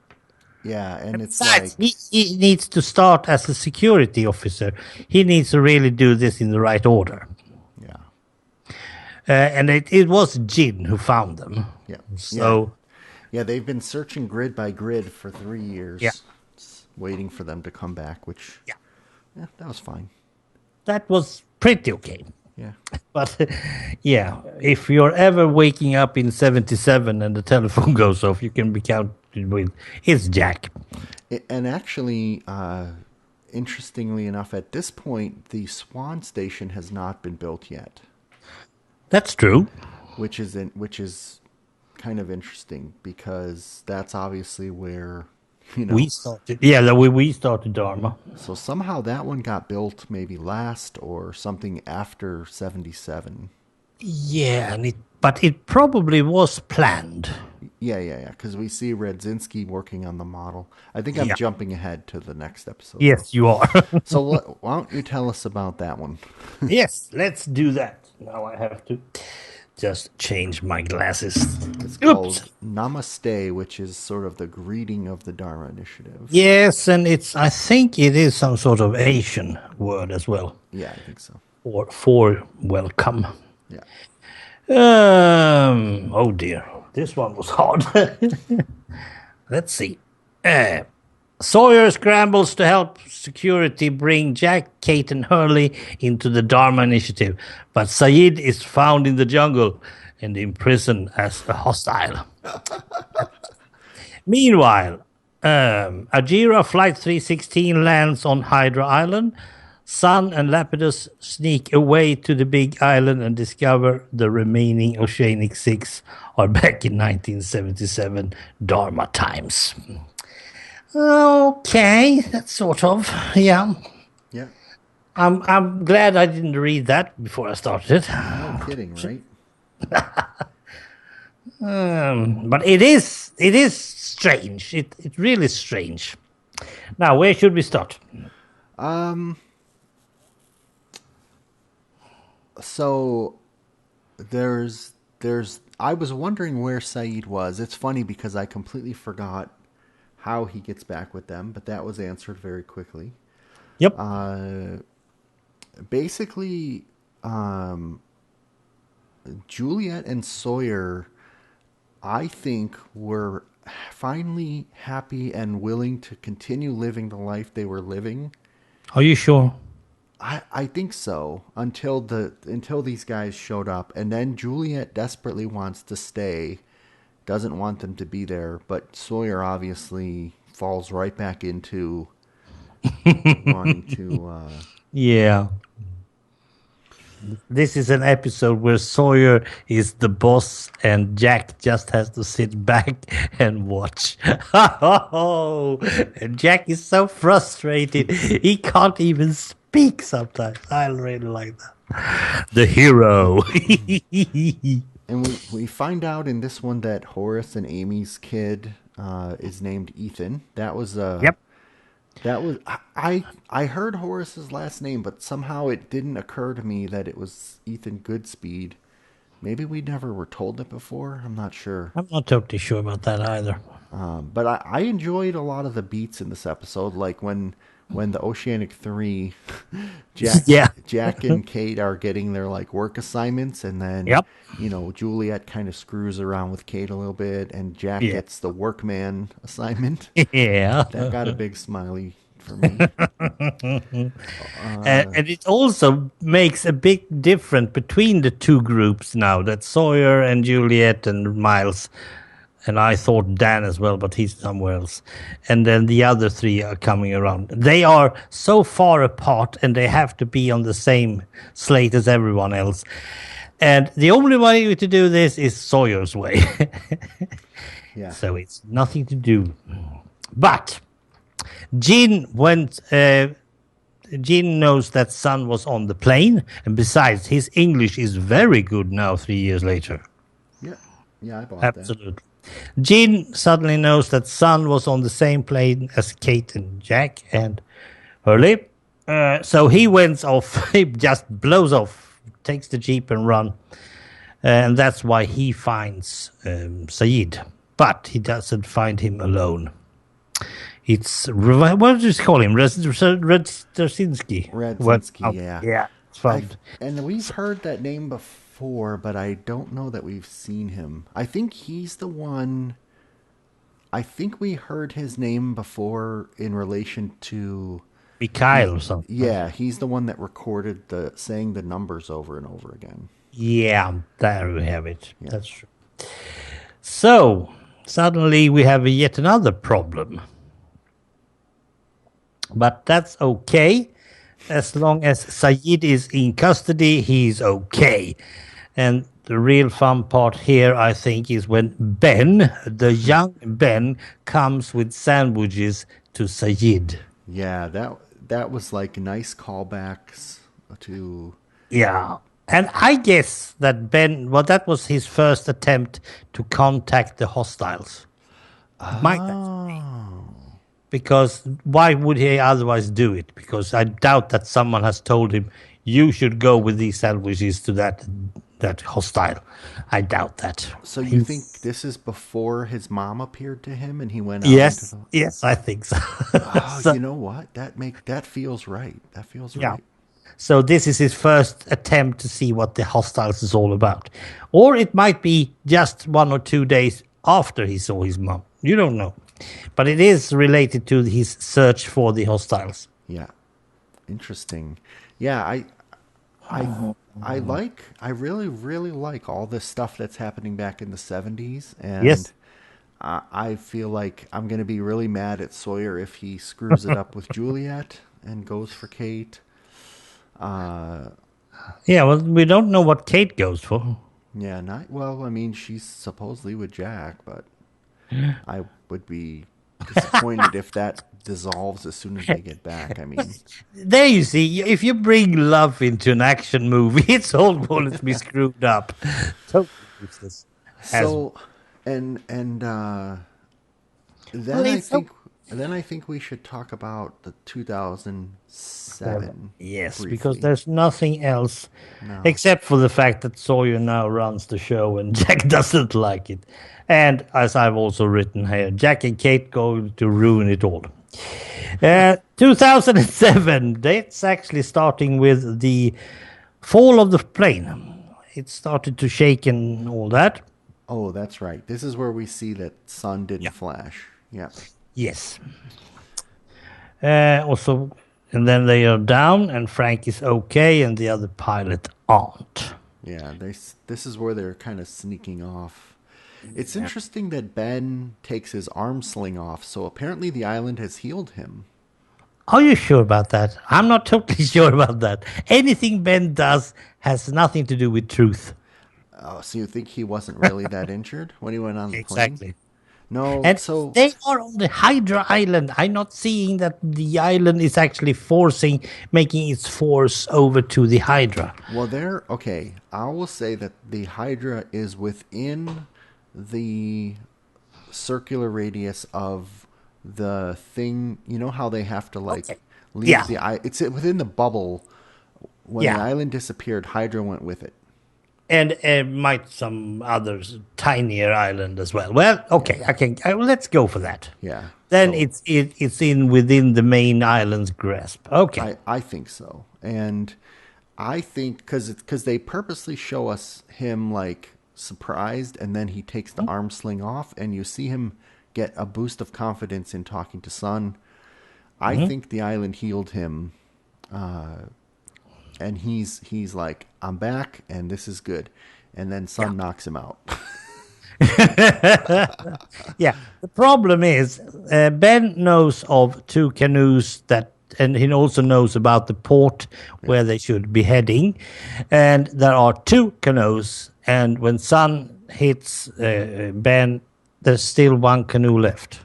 Yeah, and it's Besides, like he needs to start as a security officer. He needs to really do this in the right order. yeah, And it was Jin who found them. yeah. So. Yeah, they've been searching grid by grid for 3 years, Yeah. waiting for them to come back, which, yeah, that was fine. That was pretty okay. Yeah. But, yeah, if you're ever waking up in 77 and the telephone goes off, you can be counted with, it's Jack. And actually, interestingly enough, at this point, the Swan Station has not been built yet. That's true. Which is kind of interesting because that's obviously where we started. Yeah, we started Dharma. So somehow that one got built maybe last or something after 77. Yeah, but it probably was planned. Yeah. Because we see Radzinski working on the model. I think I'm jumping ahead to the next episode. Yes, you are. So why don't you tell us about that one? Yes, let's do that. Now I have to just change my glasses. It's called Namaste, which is sort of the greeting of the Dharma Initiative. Yes, and I think it is some sort of Asian word as well. Yeah, I think so. Or for welcome. Yeah. Oh dear, this one was hard. Let's see. Sawyer scrambles to help security bring Jack, Kate, and Hurley into the Dharma Initiative, but Sayid is found in the jungle and imprisoned as a hostile. Meanwhile, Ajira Flight 316 lands on Hydra Island. Sun and Lapidus sneak away to the big island and discover the remaining Oceanic Six are back in 1977 Dharma times. Okay, that's sort of, yeah. Yeah. I'm glad I didn't read that before I started. No kidding, right? But it is strange. It really is strange. Now, where should we start? So there's I was wondering where Saeed was. It's funny because I completely forgot how he gets back with them, but that was answered very quickly. Yep. Basically, Juliet and Sawyer, I think, were finally happy and willing to continue living the life they were living. Are you sure? I think so until these guys showed up, and then Juliet desperately wants to stay, doesn't want them to be there, but Sawyer obviously falls right back into wanting to. Yeah. This is an episode where Sawyer is the boss and Jack just has to sit back and watch. And Jack is so frustrated. He can't even speak sometimes. I really like that. The hero. And we find out in this one that Horace and Amy's kid is named Ethan. That was Yep. That was I heard Horace's last name, but somehow it didn't occur to me that it was Ethan Goodspeed. Maybe we never were told it before. I'm not sure. I'm not totally sure about that either. But I enjoyed a lot of the beats in this episode, like when the Oceanic 3, Jack and Kate are getting their like work assignments, and then Juliet kind of screws around with Kate a little bit, and Jack gets the workman assignment. Yeah, that got a big smiley for me. And it also makes a big difference between the two groups now. That Sawyer and Juliet and Miles. And I thought Dan as well, but he's somewhere else. And then the other three are coming around. They are so far apart, and they have to be on the same slate as everyone else. And the only way to do this is Sawyer's way. Yeah. So it's nothing to do. But Jin went. Jin knows that Sun was on the plane, and besides, his English is very good now. 3 years later. Yeah. Yeah, I bought that. Absolutely. Jin suddenly knows that Sun was on the same plane as Kate and Jack and Hurley. So he went off, he just blows off, takes the jeep and run. And that's why he finds Sayid. But he doesn't find him alone. It's, what do you call him? Radzinski. Radzinski, yeah. Yeah. It's found. And we've heard that name before, but I don't know that we've seen him. I think he's the one. I think we heard his name before in relation to Mikhail or something. Yeah, he's the one that recorded saying the numbers over and over again. Yeah, there we have it. Yeah. That's true. So, suddenly we have yet another problem. But that's okay. As long as Sayid is in custody, he's okay. And the real fun part here, I think, is when Ben, the young Ben, comes with sandwiches to Sayid. Yeah, that was like nice callbacks to... Yeah. And I guess that Ben, well, that was his first attempt to contact the hostiles. Because why would he otherwise do it? Because I doubt that someone has told him, you should go with these sandwiches to that hostile. I doubt that. So you think this is before his mom appeared to him and he went out? Yes, I think so. So, you know what? That feels right. That feels right. So this is his first attempt to see what the hostiles is all about. Or it might be just 1 or 2 days after he saw his mom. You don't know. But it is related to his search for the hostiles. Yeah. Interesting. Yeah, I really, really like all this stuff that's happening back in the 70s. And yes. I feel like I'm going to be really mad at Sawyer if he screws it up with Juliet and goes for Kate. Yeah, well, we don't know what Kate goes for. Yeah, I mean, she's supposedly with Jack, but I would be disappointed if that dissolves as soon as they get back. I mean, there you see, if you bring love into an action movie, it's all going to be screwed up. Totally useless. So, and then I think we should talk about the 2007. Yes, briefly. Because there's nothing else except for the fact that Sawyer now runs the show and Jack doesn't like it. And as I've also written here, Jack and Kate go to ruin it all. 2007, that's actually starting with the fall of the plane. It started to shake and all that. Oh, that's right. This is where we see that sun didn't flash. Yeah. Yes. Also, and then they are down, and Frank is okay, and the other pilot aren't. Yeah, this is where they're kind of sneaking off. It's interesting that Ben takes his arm sling off, so apparently the island has healed him. Are you sure about that? I'm not totally sure about that. Anything Ben does has nothing to do with truth. Oh, so you think he wasn't really that injured when he went on the plane? Exactly. No, and so they are on the Hydra Island. I'm not seeing that the island is actually making its force over to the Hydra. Well, okay. I will say that the Hydra is within the circular radius of the thing. You know how they have to leave the island? It's within the bubble. When the island disappeared, Hydra went with it. And might some others tinier island as well. Well, okay, let's go for that. Yeah. Then it's within the main island's grasp. Okay. I think so, and I think because they purposely show us him like surprised, and then he takes the arm sling off, and you see him get a boost of confidence in talking to Sun. I think the island healed him. And he's like, I'm back, and this is good. And then Sun knocks him out. Yeah. The problem is, Ben knows of 2 canoes and he also knows about the port where they should be heading. And there are 2 canoes. And when Sun hits Ben, there's still 1 canoe left.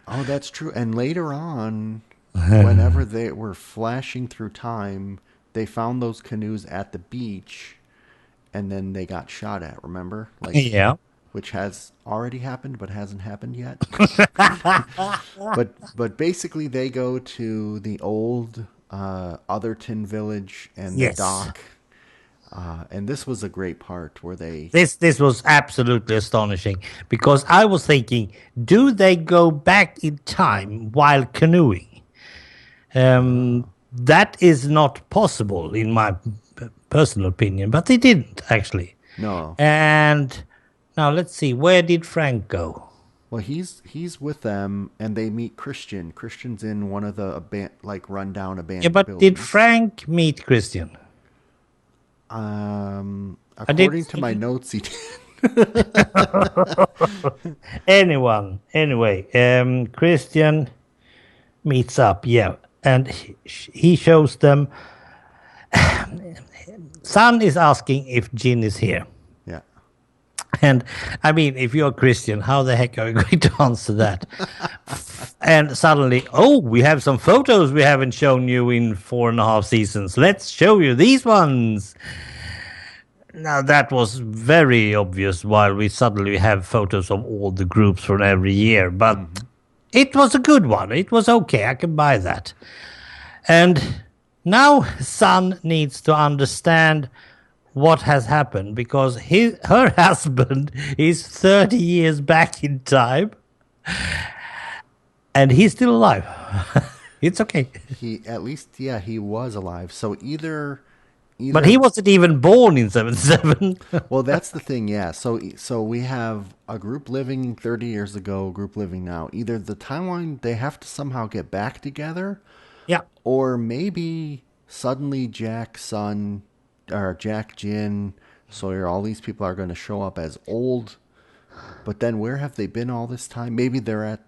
Oh, that's true. And later on, whenever they were flashing through time, they found those canoes at the beach, and then they got shot at. Remember, Yeah. which has already happened but hasn't happened yet. But basically, they go to the old Otherton village and the Yes. dock. And this was a great part where they. This was absolutely astonishing because I was thinking, do they go back in time while canoeing? That is not possible in my personal opinion, but they didn't actually. No. And now let's see, where did Frank go? Well, he's with them, and they meet Christian. Christian's in one of the rundown Yeah, abandoned but did buildings. Frank meet Christian? I didn't According to see my him. notes, he did. Anyway, Christian meets up, yeah, and he shows them. Son is asking if Jin is here. Yeah. And I mean, if you're a Christian, how the heck are you going to answer that? And suddenly, oh, we have some photos we haven't shown you in 4.5 seasons. Let's show you these ones. Now, that was very obvious while we suddenly have photos of all the groups from every year. But it was a good one. It was okay. I can buy that. And now Son needs to understand what has happened because her husband is 30 years back in time and he's still alive. It's okay. He at least, yeah, he was alive. So But he wasn't even born in 77. well, that's the thing, yeah. So we have a group living 30 years ago, a group living now. Either the timeline they have to somehow get back together, Yeah. or maybe suddenly Jack, Son, or Jack, Jin, Sawyer, all these people are going to show up as old. But then where have they been all this time? Maybe they're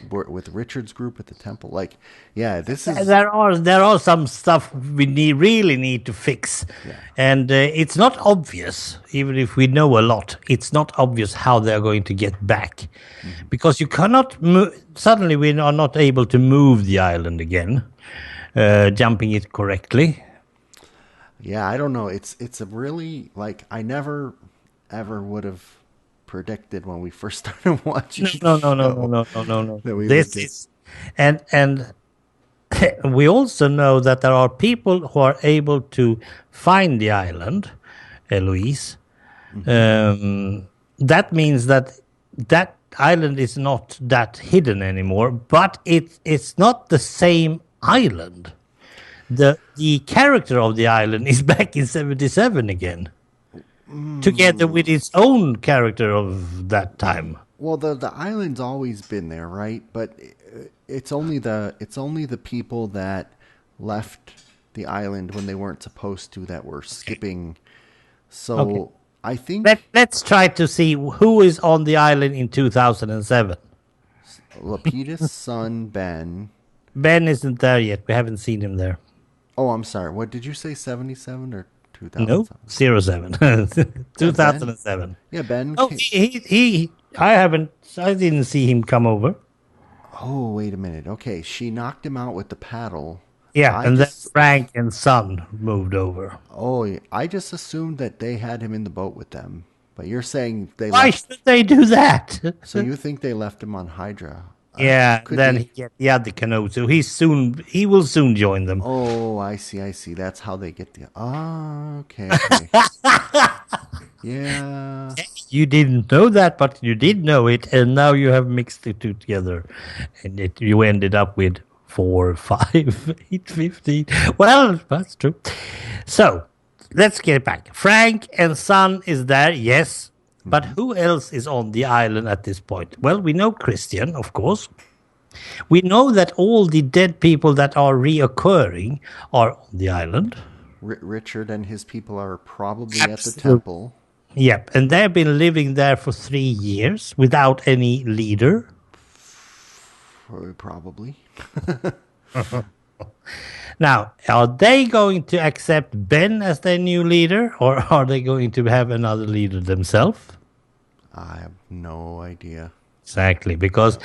with Richard's group at the temple. Like, yeah, this is There are some stuff we really need to fix, and it's not obvious. Even if we know a lot, it's not obvious how they're going to get back, because you cannot suddenly we are not able to move the island again, jumping it correctly. yeah, I don't know. It's a really I never ever would have predicted when we first started watching No, the no, no, show no, no, no, no, no. that we would This get. is, and we also know that there are people who are able to find the island, Eloise. That means that island is not that hidden anymore, but it's not the same island. The character of the island is back in 77 again, together with its own character of that time. Well, the island's always been there, right? But it's only the people that left the island when they weren't supposed to that were skipping. So Okay. I think Let's try to see who is on the island in 2007. Lapidus' son Ben. Ben isn't there yet. We haven't seen him there. Oh, I'm sorry. What did you say? 77 or No, 2007? 07. 2007. Yeah, Ben. Oh, I didn't see him come over. Oh, wait a minute. Okay, she knocked him out with the paddle. Yeah, I and just, then Frank and Son moved over. oh, yeah, I just assumed that they had him in the boat with them. But you're saying they Why left. should they do that? So you think they left him on Hydra? Yeah, Could then be. he get the other canoe, so he will soon join them. Oh, I see. That's how they get the. Ah, okay. Okay. Yeah. You didn't know that, but you did know it, and now you have mixed the two together, and you ended up with 4, 5, 8, 15. Well, that's true. So let's get back. Frank and Son is there, yes, but who else is on the island at this point? Well, we know Christian, of course. We know that all the dead people that are reoccurring are on the island. Richard and his people are probably at the Absolutely. temple. Yep, and they've been living there for 3 years without any leader. Probably. Now, are they going to accept Ben as their new leader, or are they going to have another leader themselves? I have no idea. Exactly, because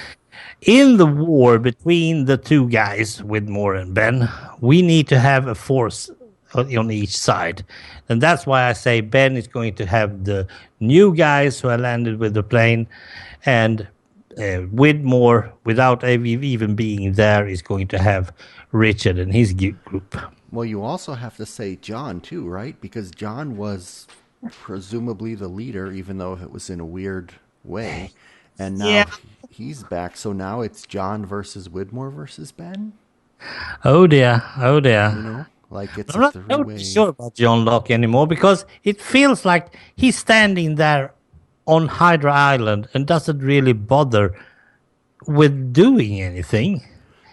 In the war between the two guys, Widmore and Ben, we need to have a force on each side. And that's why I say Ben is going to have the new guys who are landed with the plane, and Widmore, without even being there, is going to have Richard and his group. Well, you also have to say John too, right? Because John was presumably the leader, even though it was in a weird way. And Yeah. now he's back. So now it's John versus Widmore versus Ben. Oh dear. Oh dear. You know, like it's I'm a not totally three-way. sure about John Locke anymore because it feels like he's standing there on Hydra Island and doesn't really bother with doing anything.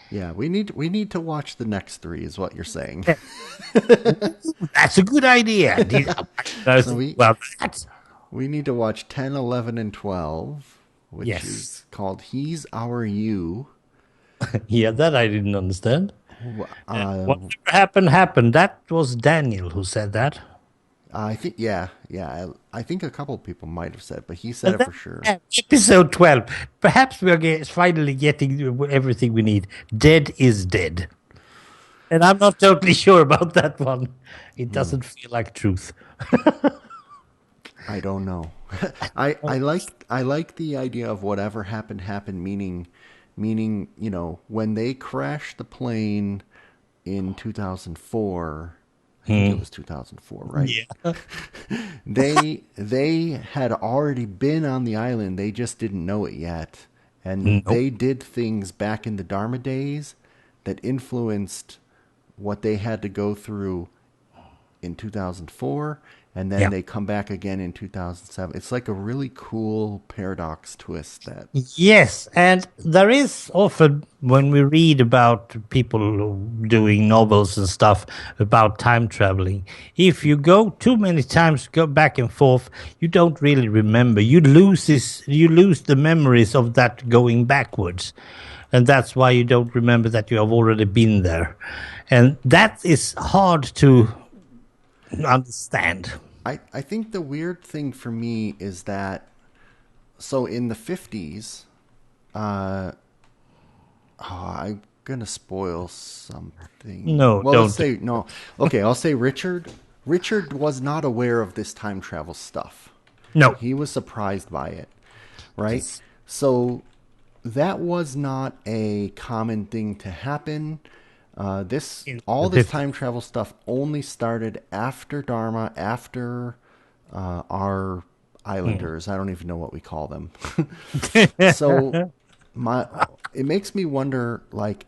Yeah, we need to watch the next three, is what you're saying. That's a good idea. So we Well, that's, we need to watch 10, 11, and 12, which yes. is called "He's Our You." Yeah, that I didn't understand. Uh, Whatever happened, happened. That was Daniel who said that. I think, yeah. I think a couple people might have said, but he said And it then for sure. episode 12. Perhaps we are finally getting everything we need. Dead is dead. And I'm not totally sure about that one. It doesn't feel like truth. I don't know. I like the idea of whatever happened happened, meaning when they crashed the plane in 2004. I think it was 2004, right? Yeah. They had already been on the island. They just didn't know it yet. And Nope. they did things back in the Dharma days that influenced what they had to go through in 2004, and then Yeah. they come back again in 2007. It's like a really cool paradox twist that. Yes, and there is often when we read about people doing novels and stuff about time traveling, if you go too many times, go back and forth, you don't really remember. You lose the memories of that going backwards, and that's why you don't remember that you have already been there, and that is hard to understand. I think the weird thing for me is that, so in the 50s, I'm gonna spoil something. No, Well, let's don't. say no. Okay, I'll say Richard. Richard was not aware of this time travel stuff. No. He was surprised by it, right? Yes. So that was not a common thing to happen. This In all the this 50s. time travel stuff only started after Dharma, after our Islanders. I don't even know what we call them. So my it makes me wonder, like,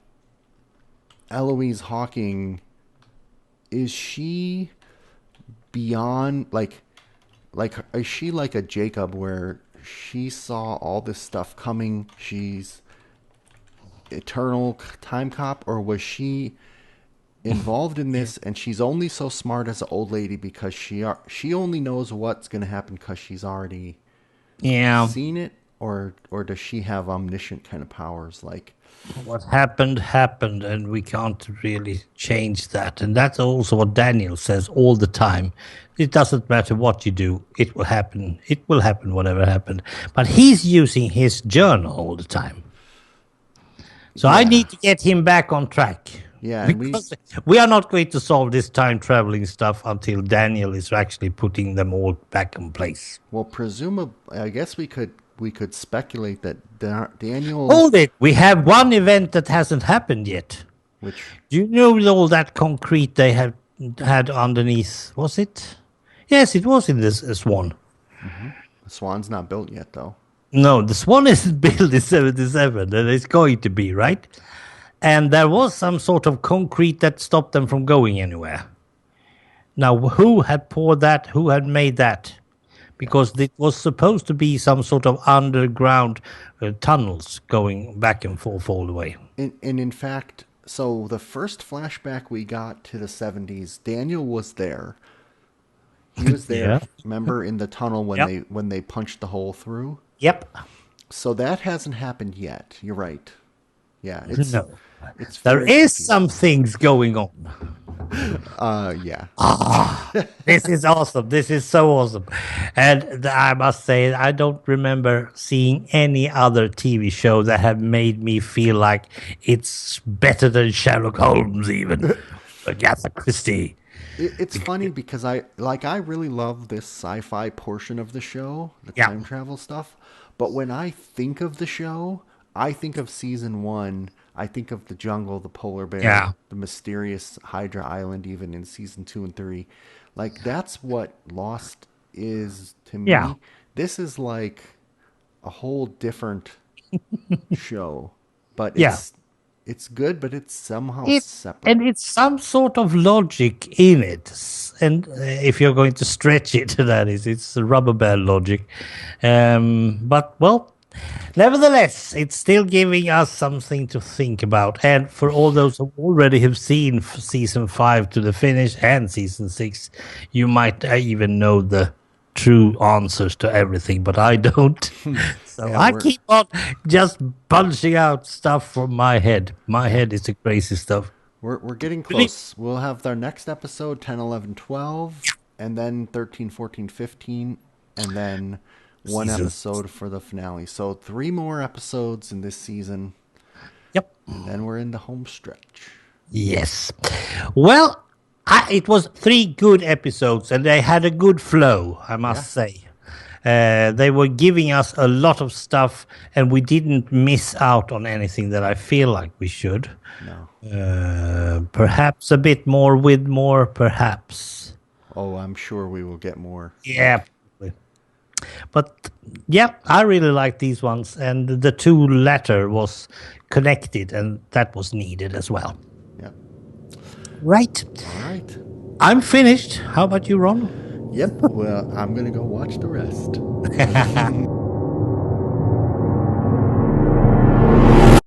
Eloise Hawking, is she beyond, like is she like a Jacob where she saw all this stuff coming? She's eternal time cop, or was she involved in this and she's only so smart as an old lady because she only knows what's going to happen because she's already Yeah. seen it, or does she have omniscient kind of powers, like? What happened, happened, and we can't really change that. And that's also what Daniel says all the time. It doesn't matter what you do, it will happen. It will happen, whatever happened. But he's using his journal all the time. So I Yeah, need to get him back on track. yeah, and Because we are not going to solve this time traveling stuff until Daniel is actually putting them all back in place. well, presumably, I guess we could speculate that Daniel, Hold it. We have one event that hasn't happened yet. which Do you know all that concrete they had underneath? Was it? Yes, it was in this Swan. the Swan's not built yet, though. No, the Swan isn't built in 77, and it's going to be, right? And there was some sort of concrete that stopped them from going anywhere. Now, who had poured that? Who had made that? Because it was supposed to be some sort of underground tunnels going back and forth all the way. And in fact, so the first flashback we got to the 70s, Daniel was there. He was there. Yeah. Remember, in the tunnel when Yep. they punched the hole through? Yep. So that hasn't happened yet. You're right. Yeah, it's No. it's There very is confusing. some things going on. Yeah. This is awesome. This is so awesome. And I must say, I don't remember seeing any other TV show that have made me feel like it's better than Sherlock Holmes, even. Agatha Christie. It's funny because I really love this sci-fi portion of the show, the Yeah. time travel stuff. But when I think of the show, I think of season one. I think of the jungle, the polar bear, Yeah. the mysterious Hydra Island, even in season two and three. Like that's what Lost is to Yeah. me. This is like a whole different show, but Yeah. it's good, but it's somehow It separate. and it's some sort of logic in it, and if you're going to stretch it, that is, it's a rubber band logic. But well, nevertheless, it's still giving us something to think about. And for all those who already have seen season 5 to the finish and season 6, you might even know the true answers to everything, but I don't. So Yeah, I keep on just bunching out stuff from my head. My yeah. head is the crazy stuff. We're getting Believe- close. We'll have our next episode 10, 11, 12, and then 13, 14, 15, and then one Season. episode for the finale. So 3 more episodes in this season, Yep. and then we're in the home stretch. Yes. Well, it was 3 good episodes, and they had a good flow, I must say. They were giving us a lot of stuff, and we didn't miss out on anything that I feel like we should. No. Perhaps a bit more with more, perhaps. Oh, I'm sure we will get more. Yeah. But yeah, I really like these ones, and the 2 latter was connected, and that was needed as well. Yeah. Right. All right. I'm finished. How about you, Ron? Yep. Well, I'm going to go watch the rest.